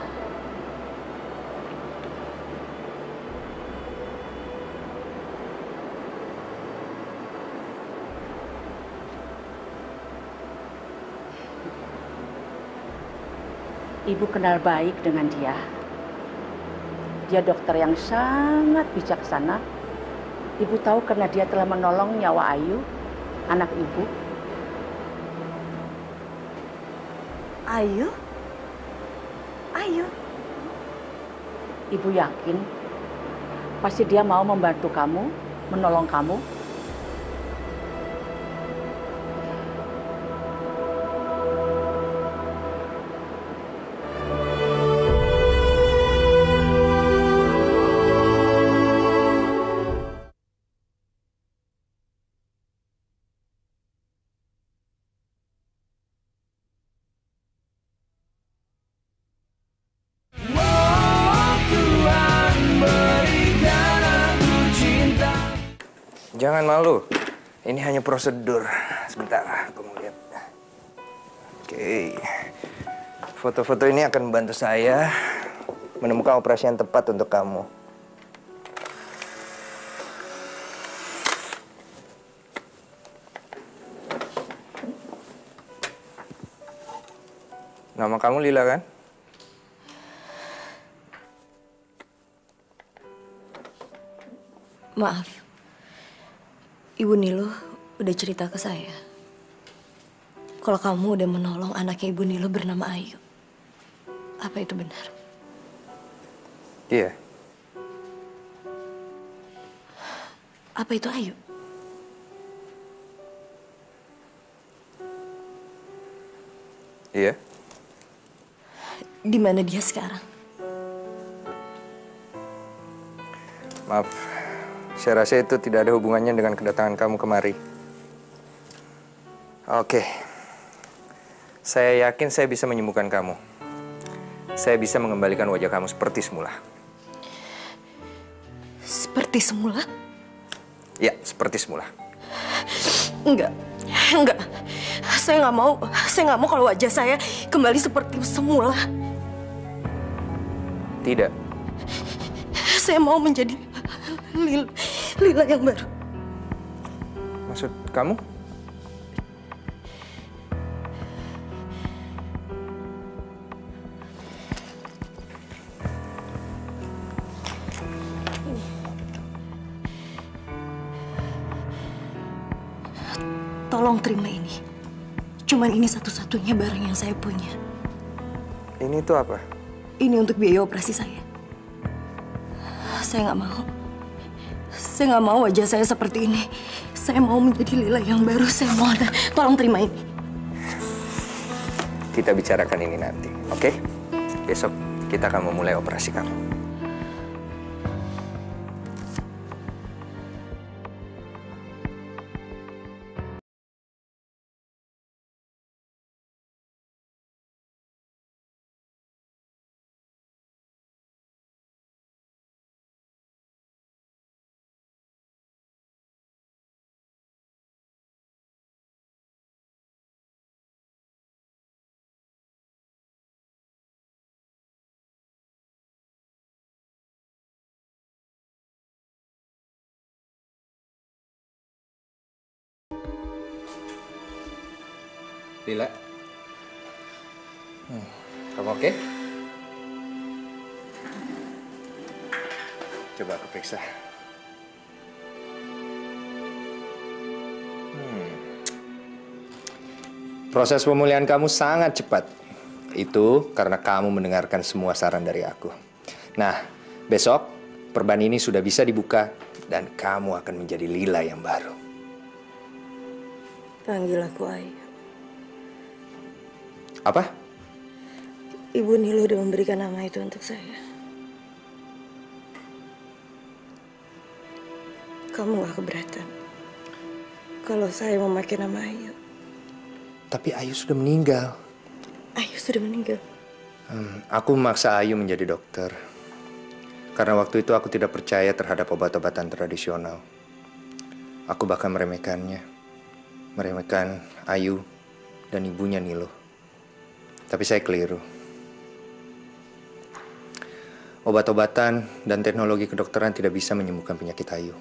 Ibu kenal baik dengan dia. Dia dokter yang sangat bijaksana. Ibu tahu karena dia telah menolong nyawa Ayu, anak ibu.
Ayu? Ayu?
Ibu yakin pasti dia mau membantu kamu, menolong kamu.
Jangan malu, ini hanya prosedur. Sebentar, aku mau lihat. Oke, foto-foto ini akan membantu saya menemukan operasi yang tepat untuk kamu. Nama kamu Lila kan?
Maaf, Ibu Nilo udah cerita ke saya kalau kamu udah menolong anaknya Ibu Nilo bernama Ayu. Apa itu benar?
Iya.
Apa itu Ayu?
Iya.
Di mana dia sekarang?
Maaf, saya rasa itu tidak ada hubungannya dengan kedatangan kamu kemari. Oke. Saya yakin saya bisa menyembuhkan kamu. Saya bisa mengembalikan wajah kamu seperti semula.
Seperti semula?
Ya, seperti semula.
Enggak. Saya nggak mau kalau wajah saya kembali seperti semula.
Tidak.
Saya mau menjadi Lila yang baru.
Maksud kamu?
Tolong terima ini. Cuman ini satu-satunya barang yang saya punya.
Ini tuh apa?
Ini untuk biaya operasi saya. Saya nggak mau. Saya nggak mau wajah saya seperti ini. Saya mau menjadi Lila yang baru. Saya mohon, tolong terima ini.
Kita bicarakan ini nanti, oke? Besok kita akan memulai operasi kamu. Lila, kamu oke? Coba aku periksa. Proses pemulihan kamu sangat cepat. Itu karena kamu mendengarkan semua saran dari aku. Nah, besok perban ini sudah bisa dibuka dan kamu akan menjadi Lila yang baru.
Panggil aku Ayu.
Apa?
Ibu Nilo udah memberikan nama itu untuk saya. Kamu gak keberatan kalau saya memakai nama Ayu?
Tapi Ayu sudah meninggal.
Ayu sudah meninggal?
Aku memaksa Ayu menjadi dokter. Karena waktu itu aku tidak percaya terhadap obat-obatan tradisional. Aku bahkan meremehkannya. Meremehkan Ayu dan ibunya Nilo. Tapi saya keliru. Obat-obatan dan teknologi kedokteran tidak bisa menyembuhkan penyakit Ayu.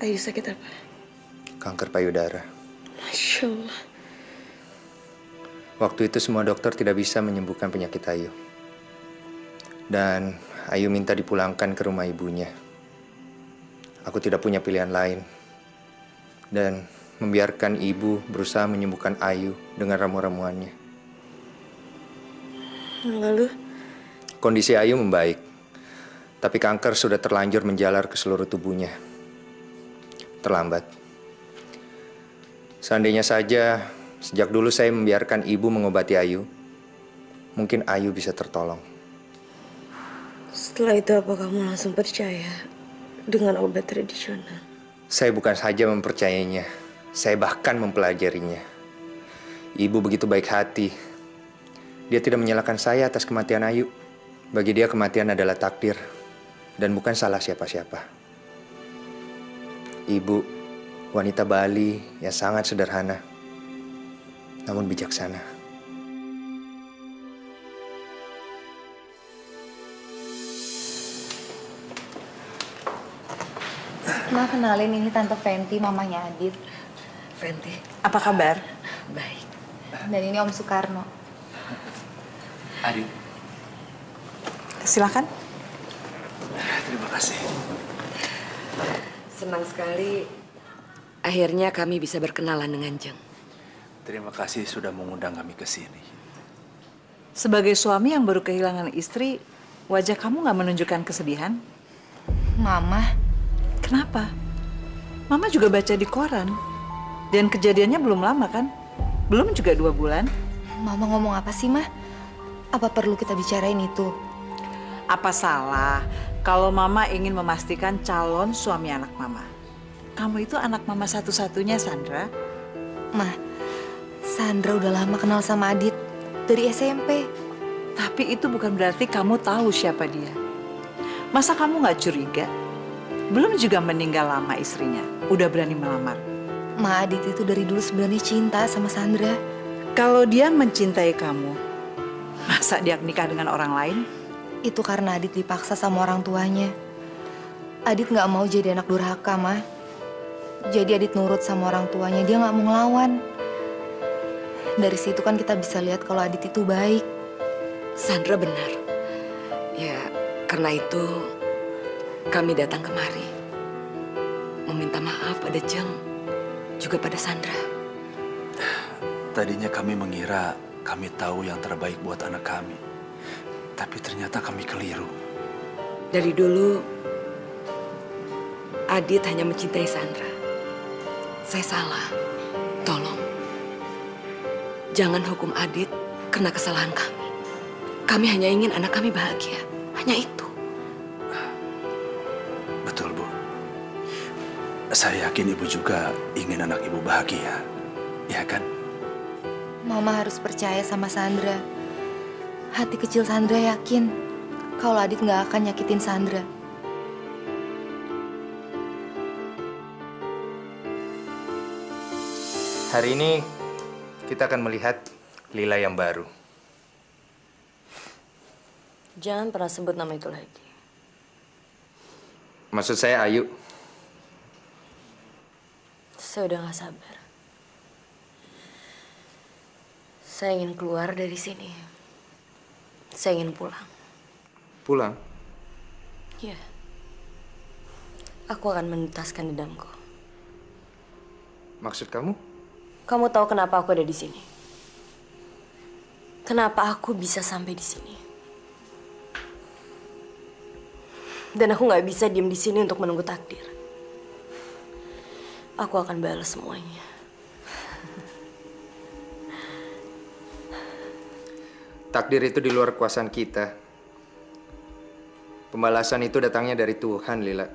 Ayu sakit apa?
Kanker payudara.
Masya Allah.
Waktu itu semua dokter tidak bisa menyembuhkan penyakit Ayu. Dan Ayu minta dipulangkan ke rumah ibunya. Aku tidak punya pilihan lain. Dan membiarkan ibu berusaha menyembuhkan Ayu dengan ramu-ramuannya.
Lalu?
Kondisi Ayu membaik. Tapi kanker sudah terlanjur menjalar ke seluruh tubuhnya. Terlambat. Seandainya saja sejak dulu saya membiarkan ibu mengobati Ayu, mungkin Ayu bisa tertolong.
Setelah itu apa kamu langsung percaya dengan obat tradisional?
Saya bukan saja mempercayainya, saya bahkan mempelajarinya. Ibu begitu baik hati. Dia tidak menyalahkan saya atas kematian Ayu. Bagi dia kematian adalah takdir dan bukan salah siapa-siapa. Ibu, wanita Bali yang sangat sederhana, namun bijaksana.
Ma, kenalin ini Tante Fenty, mamanya Adit.
Fenty, apa kabar?
Baik. Dan ini Om Soekarno.
Adit.
Silakan.
Terima kasih.
Senang sekali akhirnya kami bisa berkenalan dengan Jeng.
Terima kasih sudah mengundang kami ke sini.
Sebagai suami yang baru kehilangan istri, wajah kamu nggak menunjukkan kesedihan?
Mama.
Kenapa? Mama juga baca di koran. Dan kejadiannya belum lama kan? Belum juga 2 bulan.
Mama ngomong apa sih, Ma? Apa perlu kita bicarain itu?
Apa salah kalau Mama ingin memastikan calon suami anak Mama? Kamu itu anak Mama satu-satunya, Sandra.
Ma, Sandra udah lama kenal sama Adit. Dari SMP.
Tapi itu bukan berarti kamu tahu siapa dia. Masa kamu nggak curiga? Belum juga meninggal lama istrinya, udah berani melamar.
Ma, Adit itu dari dulu sebenarnya cinta sama Sandra.
Kalau dia mencintai kamu, masa dia nikah dengan orang lain?
Itu karena Adit dipaksa sama orang tuanya. Adit nggak mau jadi anak durhaka, Ma. Jadi Adit nurut sama orang tuanya, dia nggak mau ngelawan. Dari situ kan kita bisa lihat kalau Adit itu baik.
Sandra benar. Ya, karena itu kami datang kemari meminta maaf pada Jeng, juga pada Sandra.
Tadinya kami mengira kami tahu yang terbaik buat anak kami. Tapi ternyata kami keliru.
Dari dulu, Adit hanya mencintai Sandra. Saya salah. Tolong, jangan hukum Adit karena kesalahan kami. Kami hanya ingin anak kami bahagia. Hanya itu.
Betul, Bu. Saya yakin Ibu juga ingin anak Ibu bahagia. Ya kan?
Mama harus percaya sama Sandra. Hati kecil Sandra yakin kalau Adit nggak akan nyakitin Sandra.
Hari ini kita akan melihat Lila yang baru.
Jangan pernah sebut nama itu lagi.
Maksud saya Ayu.
Saya udah gak sabar. Saya ingin keluar dari sini. Saya ingin pulang.
Pulang?
Iya. Aku akan menuntaskan dendamku.
Maksud kamu?
Kamu tahu kenapa aku ada di sini? Kenapa aku bisa sampai di sini? Dan aku nggak bisa diem di sini untuk menunggu takdir. Aku akan balas semuanya.
Takdir itu di luar kekuasaan kita. Pembalasan itu datangnya dari Tuhan, Lila.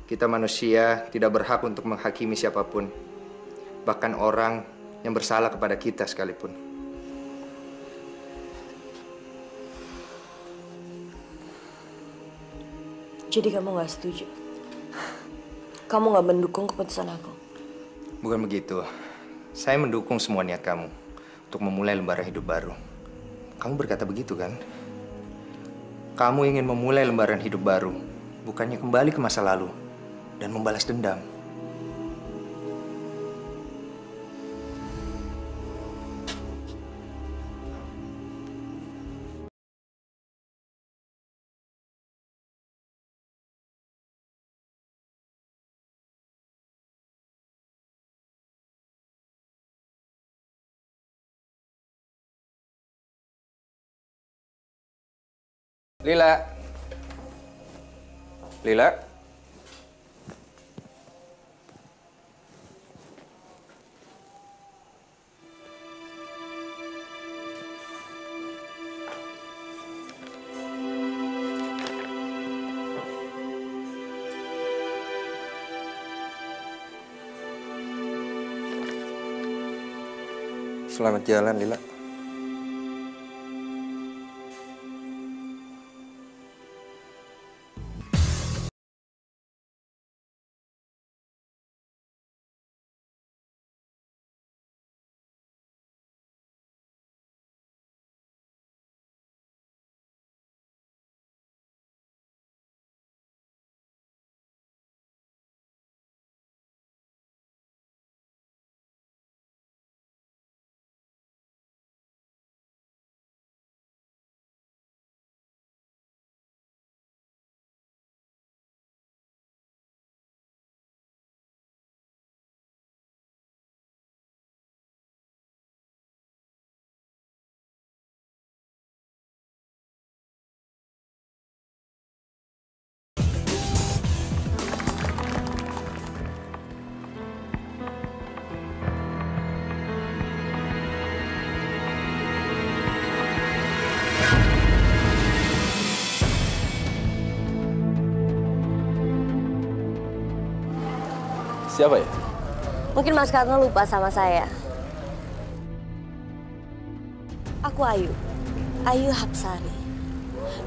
Kita manusia tidak berhak untuk menghakimi siapapun. Bahkan orang yang bersalah kepada kita sekalipun.
Jadi kamu nggak setuju? Kamu nggak mendukung keputusan aku?
Bukan begitu. Saya mendukung semua niat kamu untuk memulai lembaran hidup baru. Kamu berkata begitu kan? Kamu ingin memulai lembaran hidup baru, bukannya kembali ke masa lalu dan membalas dendam.
Lila. Lila.
Selamat jalan, Lila.
Siapa ya?
Mungkin Mas Karno lupa sama saya. Aku Ayu. Ayu Hapsari.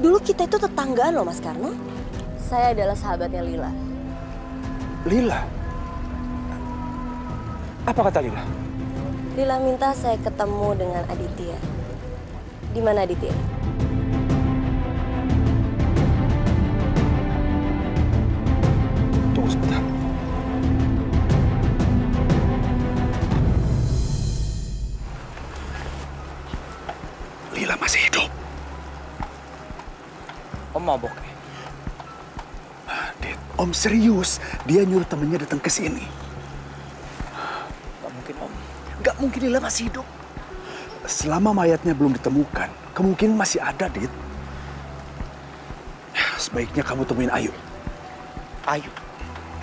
Dulu kita itu tetanggaan loh Mas Karno. Saya adalah sahabatnya Lila.
Lila? Apa kata Lila?
Lila minta saya ketemu dengan Aditya. Di mana Aditya?
Tunggu sebentar. Lila masih hidup.
Om mabok nih.
Dit, Om serius. Dia nyuruh temennya datang ke sini.
Gak mungkin, Om.
Gak mungkin Lila masih hidup. Selama mayatnya belum ditemukan, kemungkinan masih ada, Dit. Sebaiknya kamu temuin Ayu.
Ayu?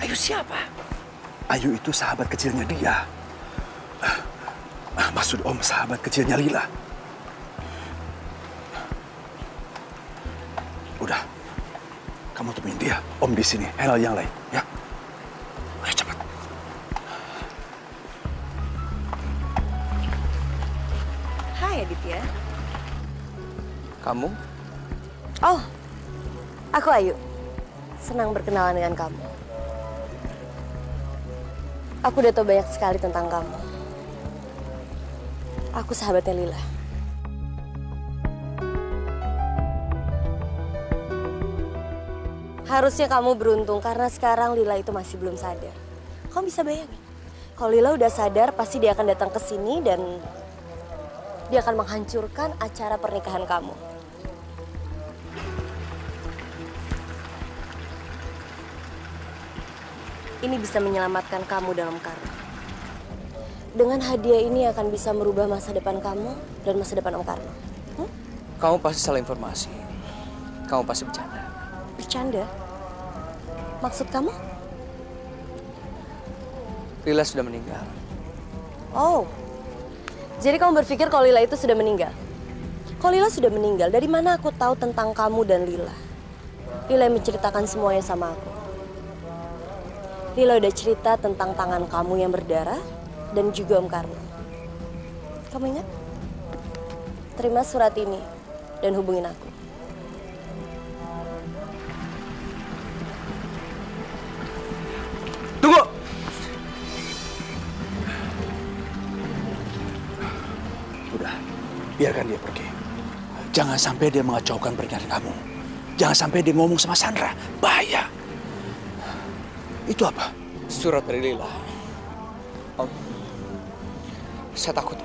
Ayu siapa?
Ayu itu sahabat kecilnya dia. Maksud Om sahabat kecilnya Lila. Udah, kamu temuin dia. Om di sini, handle yang lain, ya. Ayo cepat.
Hai Aditya.
Kamu?
Oh, aku Ayu. Senang berkenalan dengan kamu. Aku udah tahu banyak sekali tentang kamu. Aku sahabatnya Lila. Harusnya kamu beruntung karena sekarang Lila itu masih belum sadar. Kamu bisa bayangin, kalau Lila udah sadar pasti dia akan datang ke sini dan dia akan menghancurkan acara pernikahan kamu. Ini bisa menyelamatkan kamu dalam karma. Dengan hadiah ini akan bisa merubah masa depan kamu dan masa depan Om Karno.
Kamu pasti salah informasi. Kamu pasti bercanda.
Bercanda? Maksud kamu?
Lila sudah meninggal.
Oh, jadi kamu berpikir kalau Lila itu sudah meninggal? Kalau Lila sudah meninggal, dari mana aku tahu tentang kamu dan Lila? Lila yang menceritakan semuanya sama aku. Lila udah cerita tentang tangan kamu yang berdarah dan juga Om Karno. Kamu ingat? Terima surat ini dan hubungin aku.
Tunggu! Udah, biarkan dia pergi. Jangan sampai dia mengacaukan pernikahan kamu. Jangan sampai dia ngomong sama Sandra. Bahaya. Itu apa?
Surat dari Lila. Om, saya takut.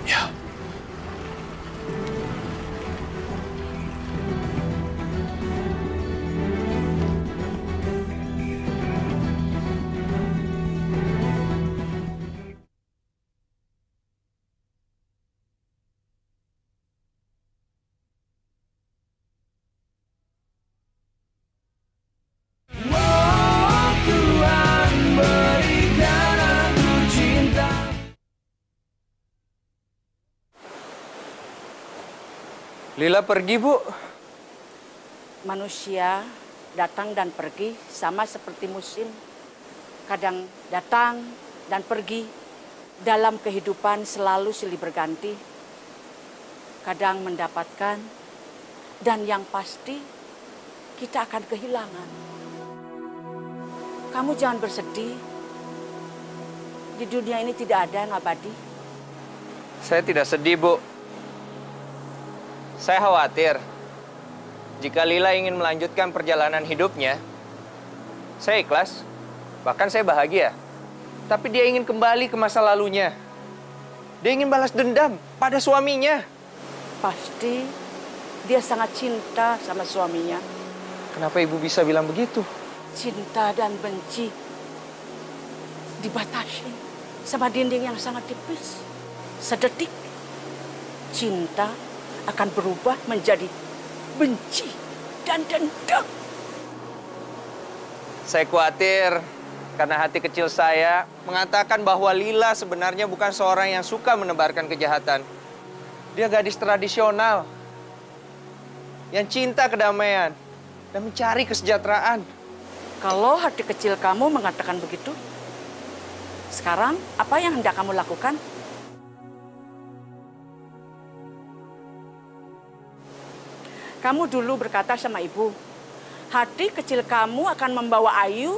Ya.
Lila pergi, Bu.
Manusia datang dan pergi sama seperti musim. Kadang datang dan pergi. Dalam kehidupan selalu silih berganti. Kadang mendapatkan dan yang pasti kita akan kehilangan. Kamu jangan bersedih. Di dunia ini tidak ada yang abadi.
Saya tidak sedih, Bu. Saya khawatir jika Lila ingin melanjutkan perjalanan hidupnya. Saya ikhlas, bahkan saya bahagia. Tapi dia ingin kembali ke masa lalunya. Dia ingin balas dendam pada suaminya.
Pasti dia sangat cinta sama suaminya.
Kenapa Ibu bisa bilang begitu?
Cinta dan benci dibatasi sama dinding yang sangat tipis. Sedetik cinta akan berubah menjadi benci dan dendam.
Saya khawatir karena hati kecil saya mengatakan bahwa Lila sebenarnya bukan seorang yang suka menebarkan kejahatan. Dia gadis tradisional yang cinta kedamaian dan mencari kesejahteraan.
Kalau hati kecil kamu mengatakan begitu, sekarang apa yang hendak kamu lakukan? Kamu dulu berkata sama ibu, hati kecil kamu akan membawa Ayu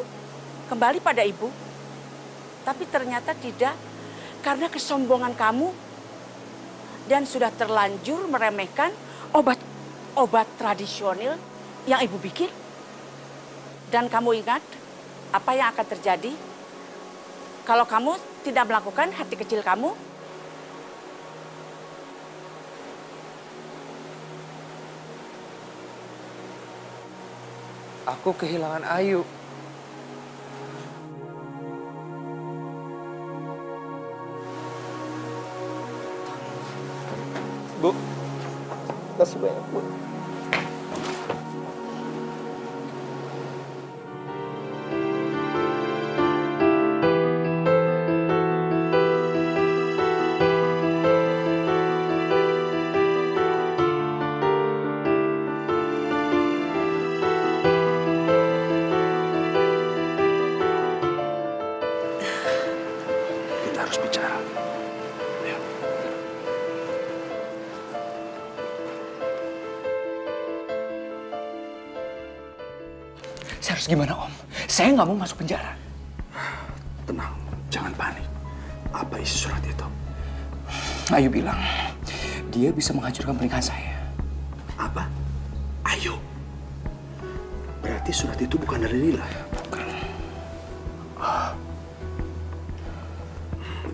kembali pada ibu. Tapi ternyata tidak, karena kesombongan kamu dan sudah terlanjur meremehkan obat tradisional yang ibu bikin. Dan kamu ingat apa yang akan terjadi kalau kamu tidak melakukan hati kecil kamu?
Aku kehilangan Ayu. Bu, kasih banyak, Bu.
Saya harus gimana, Om? Saya nggak mau masuk penjara. Tenang, jangan panik. Apa isi surat itu? Ayu bilang, dia bisa menghancurkan pernikahan saya. Apa? Ayu? Berarti surat itu bukan dari Lila? Bukan.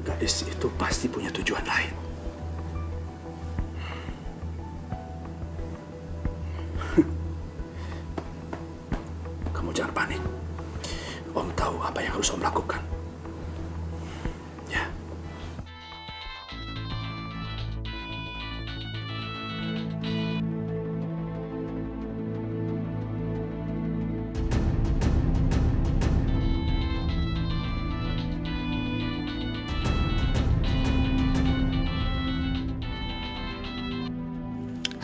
Gadis itu pasti punya tujuan lain. Jangan panik. Om tahu apa yang harus Om lakukan. Ya.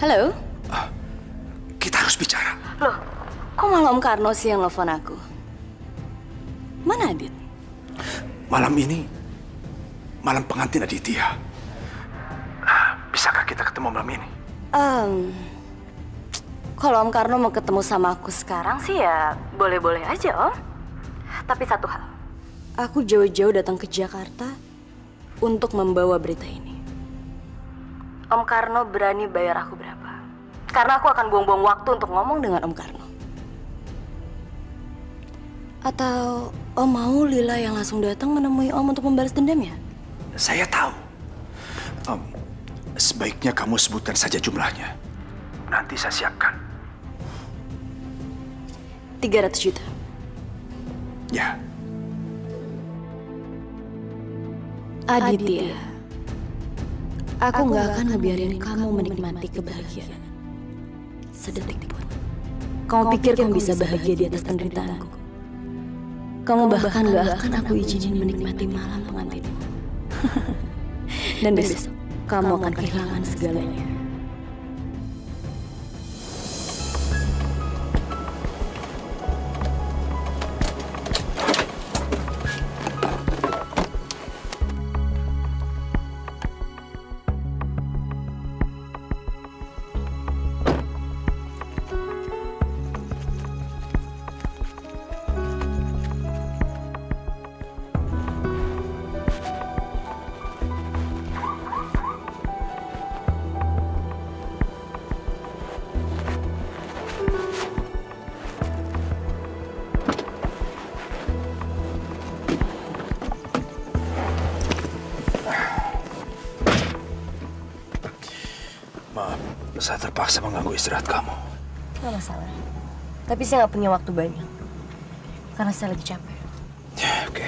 Halo?
Kita harus bicara.
Loh, kok malah Om Karno sih yang nelfon aku? Mana Adit?
Malam ini, malam pengantin Aditya. Bisakah kita ketemu malam ini?
Kalau Om Karno mau ketemu sama aku sekarang sih ya boleh-boleh aja, Om. Tapi satu hal, aku jauh-jauh datang ke Jakarta untuk membawa berita ini. Om Karno berani bayar aku berapa? Karena aku akan buang-buang waktu untuk ngomong dengan Om Karno. Atau Om mau Lila yang langsung datang menemui Om untuk membalas dendamnya?
Saya tahu. Sebaiknya kamu sebutkan saja jumlahnya. Nanti saya siapkan.
300 juta.
Ya.
Aditya, aku nggak akan ngebiarin kamu menikmati kebahagiaan sedetik pun. Kamu pikir kamu bisa bahagia di atas penderitaanku? Kamu bahkan gak akan aku izinin menikmati malam pengantinmu. Dan besok, kamu akan kehilangan segalanya.
maaf. Saya terpaksa mengganggu istirahat kamu.
Nggak masalah. Tapi saya nggak punya waktu banyak. Karena saya lagi capek.
Ya, oke.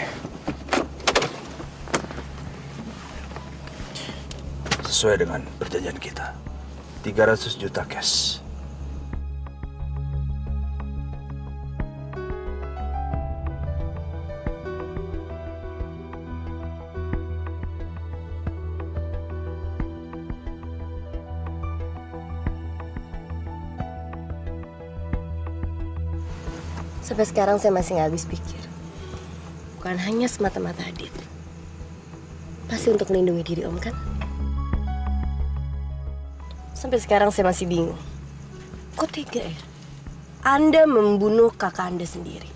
Sesuai dengan perjanjian kita. 300 juta cash.
Sampai sekarang saya masih nggak habis pikir. Bukan hanya semata-mata Adit. Pasti untuk melindungi diri Om kan? Sampai sekarang saya masih bingung. Kok tega ya? Anda membunuh kakak Anda sendiri.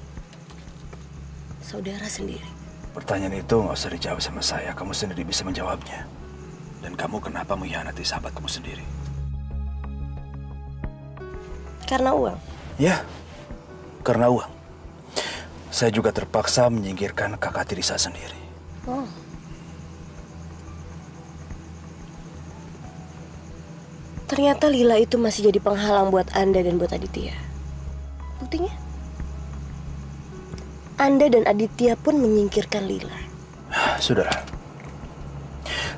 Saudara sendiri.
Pertanyaan itu nggak usah dijawab sama saya. Kamu sendiri bisa menjawabnya. Dan kamu kenapa mengkhianati sahabat kamu sendiri?
Karena uang?
Ya, karena uang. Saya juga terpaksa menyingkirkan kakak tiri saya sendiri.
Oh. Ternyata Lila itu masih jadi penghalang buat Anda dan buat Aditya. Buktinya? Anda dan Aditya pun menyingkirkan Lila.
Sudah.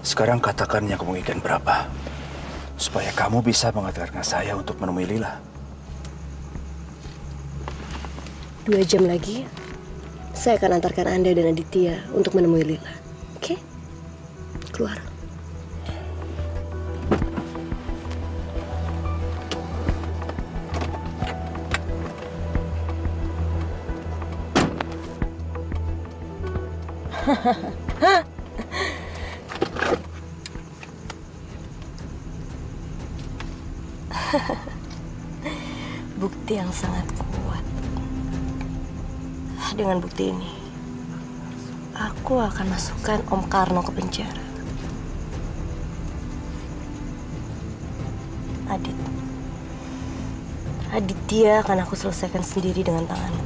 Sekarang katakan yang kamu inginkan berapa. Supaya kamu bisa mengantarkan saya untuk menemui Lila.
2 jam lagi, saya akan antarkan Anda dan Aditya untuk menemui Lila. Oke? Keluar. Bukti yang sangat kuat. Dengan bukti ini, aku akan masukkan Om Karno ke penjara. Aditya akan aku selesaikan sendiri dengan tanganku.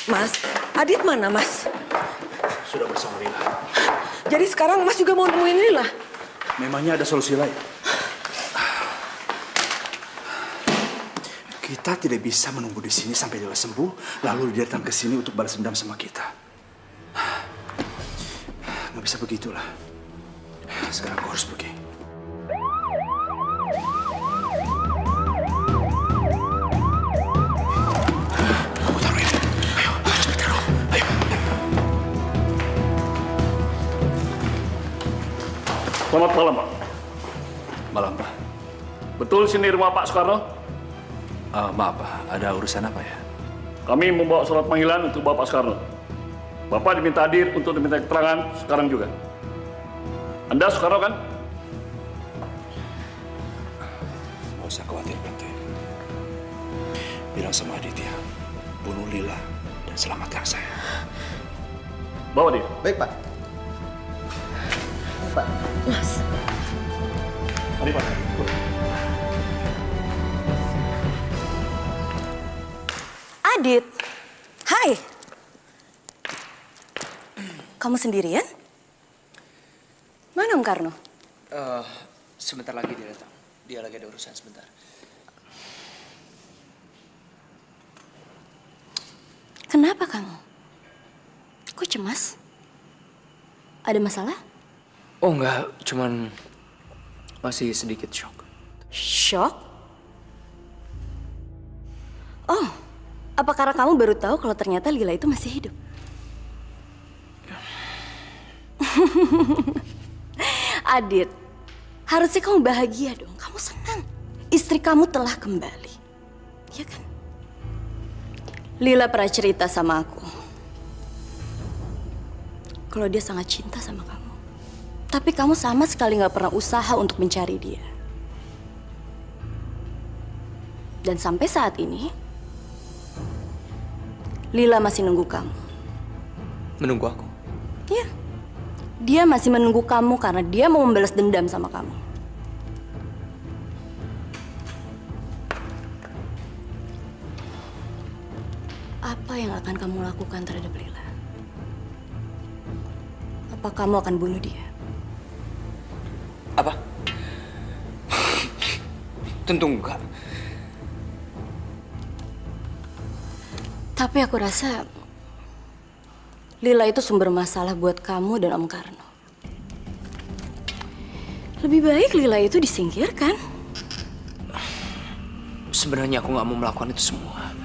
Mas, Adit mana, Mas?
Sudah bersama Lila.
Jadi sekarang Mas juga mau nemuin Lila?
Memangnya ada solusi lain? Kita tidak bisa menunggu di sini sampai Lila sembuh, lalu dia datang ke sini untuk balas dendam sama kita. Nggak bisa begitulah. Sekarang aku harus pergi.
Selamat malam, Pak.
Malam, Pak.
Betul sini rumah Pak Soekarno?
Maaf, Pak. Ada urusan apa ya?
Kami membawa surat panggilan untuk Bapak Soekarno. Bapak diminta hadir untuk diminta keterangan sekarang juga. Anda Soekarno kan?
Nggak usah khawatir, Bante. Bilang sama Aditya, bunuh Lila dan selamatkan saya.
Bawa dia.
Baik, Pak.
Pak, Mas.
Mari, Pak.
Adit, hai. Kamu sendirian? Mana Om Karno?
Sebentar lagi dia datang. Dia lagi ada urusan sebentar.
Kenapa kamu? Kok cemas? Ada masalah?
Oh enggak, cuman masih sedikit shock.
Shock? Oh, apa karena kamu baru tahu kalau ternyata Lila itu masih hidup? Adit, harusnya kamu bahagia dong. Kamu senang. Istri kamu telah kembali. Ya kan? Lila pernah cerita sama aku kalau dia sangat cinta sama kamu. Tapi kamu sama sekali nggak pernah usaha untuk mencari dia. Dan sampai saat ini,
Lila masih nunggu kamu.
Menunggu aku?
Iya. Dia masih menunggu kamu karena dia mau membalas dendam sama kamu. Apa yang akan kamu lakukan terhadap Lila? Apa kamu akan bunuh dia?
Apa? Tentu enggak.
Tapi aku rasa Lila itu sumber masalah buat kamu dan Om Karno. Lebih baik Lila itu disingkirkan.
Sebenarnya aku nggak mau melakukan itu semua.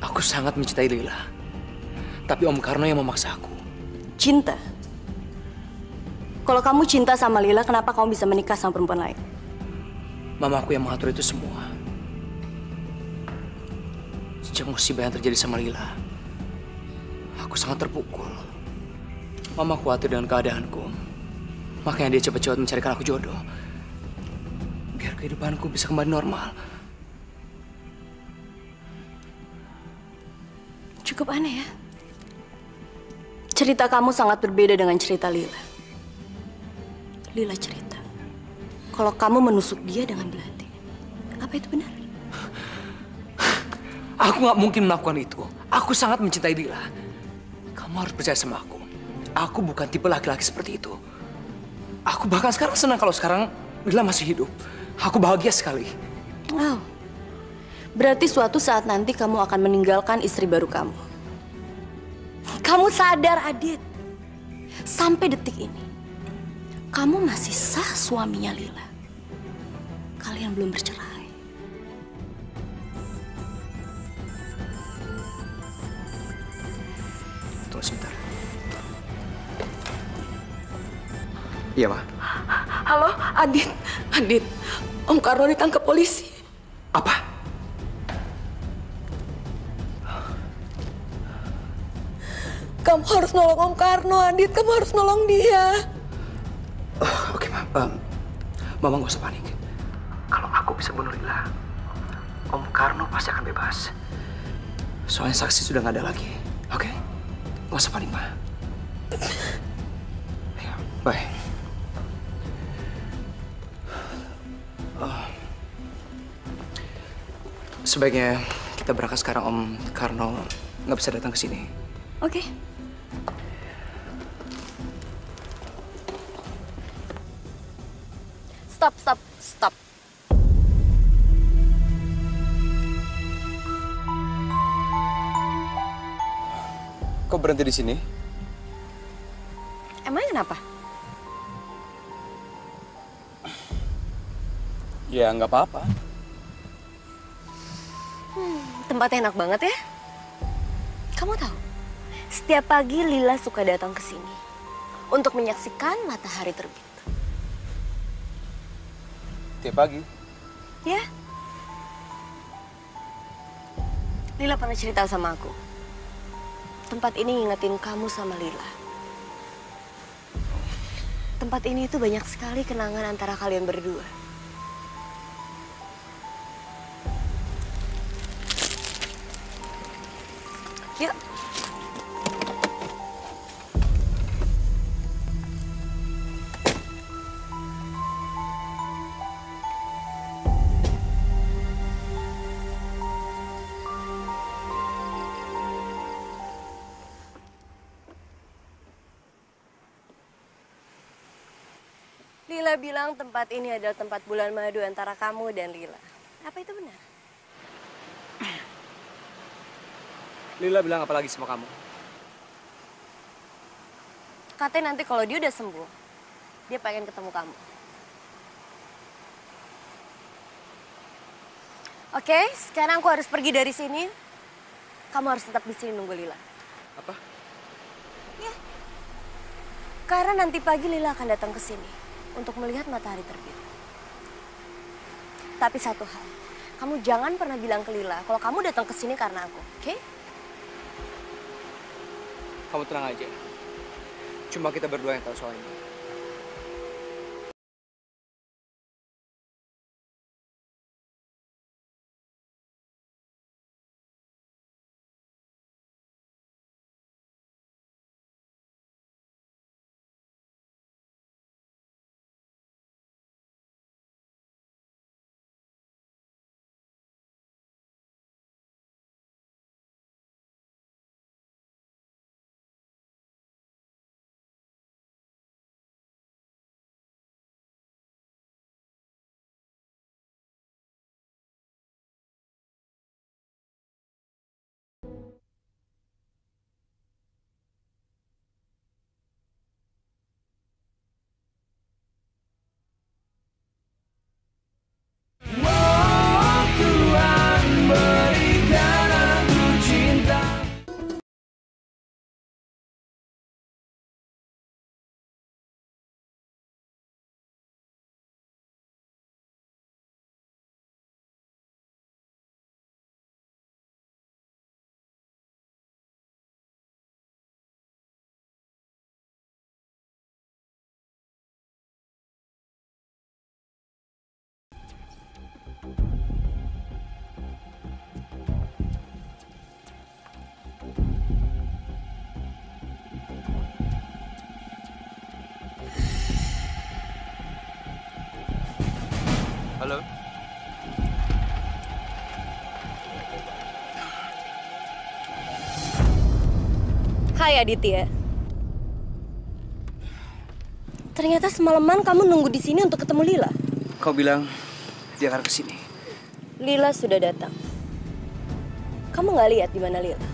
Aku sangat mencintai Lila. Tapi Om Karno yang memaksa aku.
Cinta? Kalau kamu cinta sama Lila, kenapa kamu bisa menikah sama perempuan lain?
Mama aku yang mengatur itu semua. Sejak musibah yang terjadi sama Lila, aku sangat terpukul. Mama khawatir dengan keadaanku. Makanya dia cepat-cepat mencarikan aku jodoh. Biar kehidupanku bisa kembali normal.
Cukup aneh ya. Cerita kamu sangat berbeda dengan cerita Lila. Lila cerita kalau kamu menusuk dia dengan belati. Apa itu benar?
Aku nggak mungkin melakukan itu. Aku sangat mencintai Lila. Kamu harus percaya sama aku. Aku bukan tipe laki-laki seperti itu. Aku bahkan sekarang senang kalau sekarang Lila masih hidup. Aku bahagia sekali.
Oh, berarti suatu saat nanti kamu akan meninggalkan istri baru kamu. Kamu sadar, Adit? Sampai detik ini, kamu masih sah suaminya Lila. Kalian belum bercerai.
Tunggu sebentar. Iya, Ma.
Halo, Adit. Adit, Om Karno ditangkap polisi.
Apa?
Kamu harus nolong Om Karno, Adit. Kamu harus nolong dia.
Oke, Ma. Mama nggak usah panik. Kalau aku bisa bunuh Lila, Om Karno pasti akan bebas. Soalnya saksi sudah nggak ada lagi. Oke? Nggak usah panik, Ma. Ya, bye. Sebaiknya kita berangkat sekarang. Om Karno nggak bisa datang ke sini.
Oke. Stop.
Kok berhenti di sini?
Emangnya kenapa?
Ya, nggak apa-apa.
Tempatnya enak banget ya. Kamu tahu, setiap pagi Lila suka datang ke sini untuk menyaksikan matahari terbit.
Tiap pagi?
Ya. Lila pernah cerita sama aku. Tempat ini ngingetin kamu sama Lila. Tempat ini tuh banyak sekali kenangan antara kalian berdua. Yuk. Lila bilang tempat ini adalah tempat bulan madu antara kamu dan Lila. Apa itu benar?
Lila bilang apa lagi sama kamu?
Katanya nanti kalau dia udah sembuh, dia pengen ketemu kamu. Oke, sekarang aku harus pergi dari sini. Kamu harus tetap di sini nunggu Lila.
Apa?
Ya. Karena nanti pagi Lila akan datang ke sini untuk melihat matahari terbit. Tapi satu hal, kamu jangan pernah bilang ke Lila kalau kamu datang ke sini karena aku, oke?
Kamu tenang aja. Cuma kita berdua yang tahu soal ini.
Hai Aditya. Ternyata semalaman kamu nunggu di sini untuk ketemu Lila.
Kau bilang dia akan kesini.
Lila sudah datang. Kamu nggak lihat di mana Lila?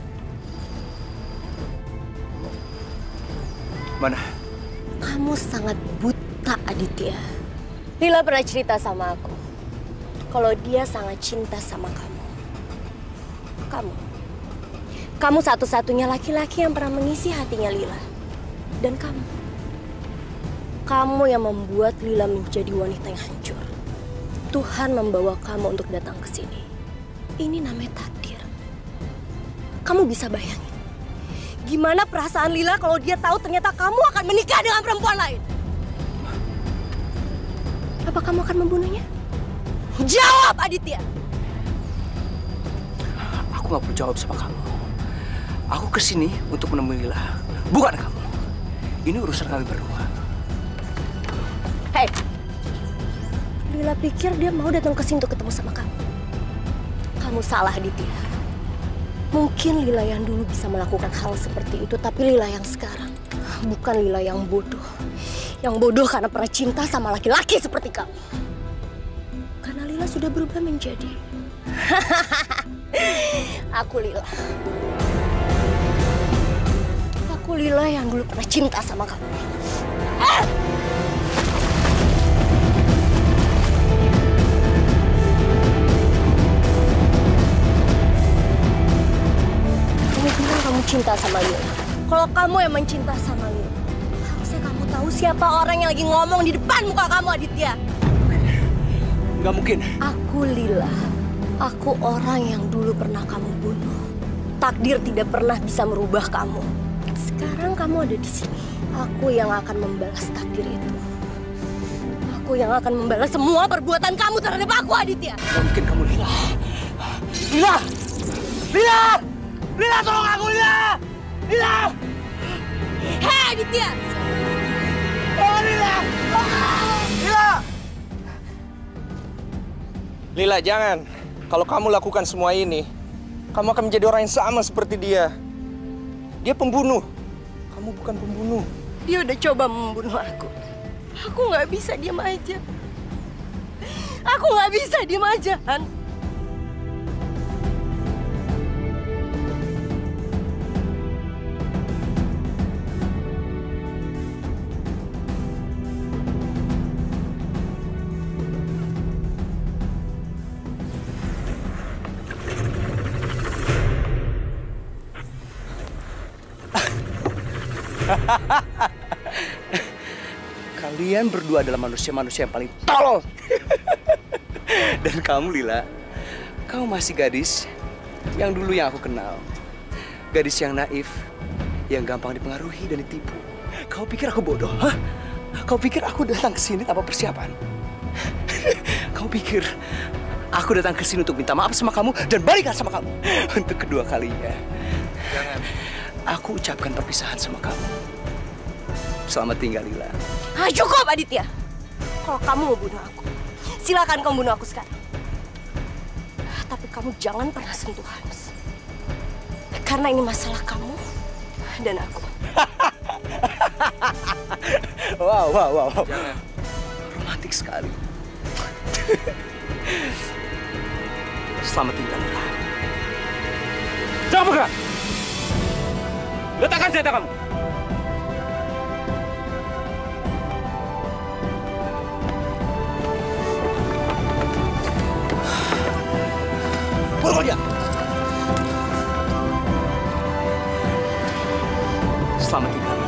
Mana?
Kamu sangat buta, Aditya. Lila pernah cerita sama aku kalau dia sangat cinta sama kamu. Kamu satu-satunya laki-laki yang pernah mengisi hatinya Lila. Dan kamu yang membuat Lila menjadi wanita yang hancur. Tuhan membawa kamu untuk datang ke sini. Ini namanya takdir. Kamu bisa bayangin gimana perasaan Lila kalau dia tahu ternyata kamu akan menikah dengan perempuan lain? Apa kamu akan membunuhnya? Jawab, Aditya!
Aku nggak perlu jawab sama kamu. Aku kesini untuk menemui Lila, bukan kamu. Ini urusan kami berdua.
Hei, Lila pikir dia mau datang ke sini untuk ketemu sama kamu. Kamu salah, Aditya. Mungkin Lila yang dulu bisa melakukan hal seperti itu, tapi Lila yang sekarang bukan Lila yang bodoh. Yang bodoh karena pernah cinta sama laki-laki seperti kamu. Karena Lila sudah berubah menjadi... Aku Lila. Aku Lila yang dulu pernah cinta sama kamu. Kamu bilang kamu cinta sama Lila. Kalau kamu emang cinta sama Lila, harusnya kamu tahu siapa orang yang lagi ngomong di depan muka kamu, Aditya.
Nggak mungkin.
Aku Lila. Aku orang yang dulu pernah kamu bunuh. Takdir tidak pernah bisa merubah kamu. Sekarang kamu ada di sini. Aku yang akan membalas takdir itu. Aku yang akan membalas semua perbuatan kamu terhadap aku, Aditya.
Nggak mungkin kamu, Lila.
Lila! Lila! Lila, tolong aku, Lila! Lila!
Hei, Aditya!
Oh, Lila! Lila!
Lila, jangan. Kalau kamu lakukan semua ini, kamu akan menjadi orang yang sama seperti dia. Dia pembunuh. Kamu bukan pembunuh.
Dia udah coba membunuh aku. Aku nggak bisa diam aja. Aku nggak bisa diam aja, Han.
Kalian berdua adalah manusia-manusia yang paling tolol. Dan kamu, Lila, kamu masih gadis yang dulu yang aku kenal. Gadis yang naif, yang gampang dipengaruhi dan ditipu. Kau pikir aku bodoh, hah? Kau pikir aku datang ke sini tanpa persiapan? Kau pikir aku datang ke sini untuk minta maaf sama kamu dan balikan sama kamu? Untuk kedua kalinya.
Jangan.
Aku ucapkan perpisahan sama kamu. Selamat tinggal, Lila.
Cukup, Aditya. Kalau kamu mau bunuh aku, silakan kamu bunuh aku sekarang. Tapi kamu jangan pernah sentuh Hans. Karena ini masalah kamu dan aku.
Wow. Jangan. Romantis sekali. Selamat tinggal, Lila.
Jangan bergerak! Letakkan senjata kamu!
Bunuh dia! Selamat tinggal.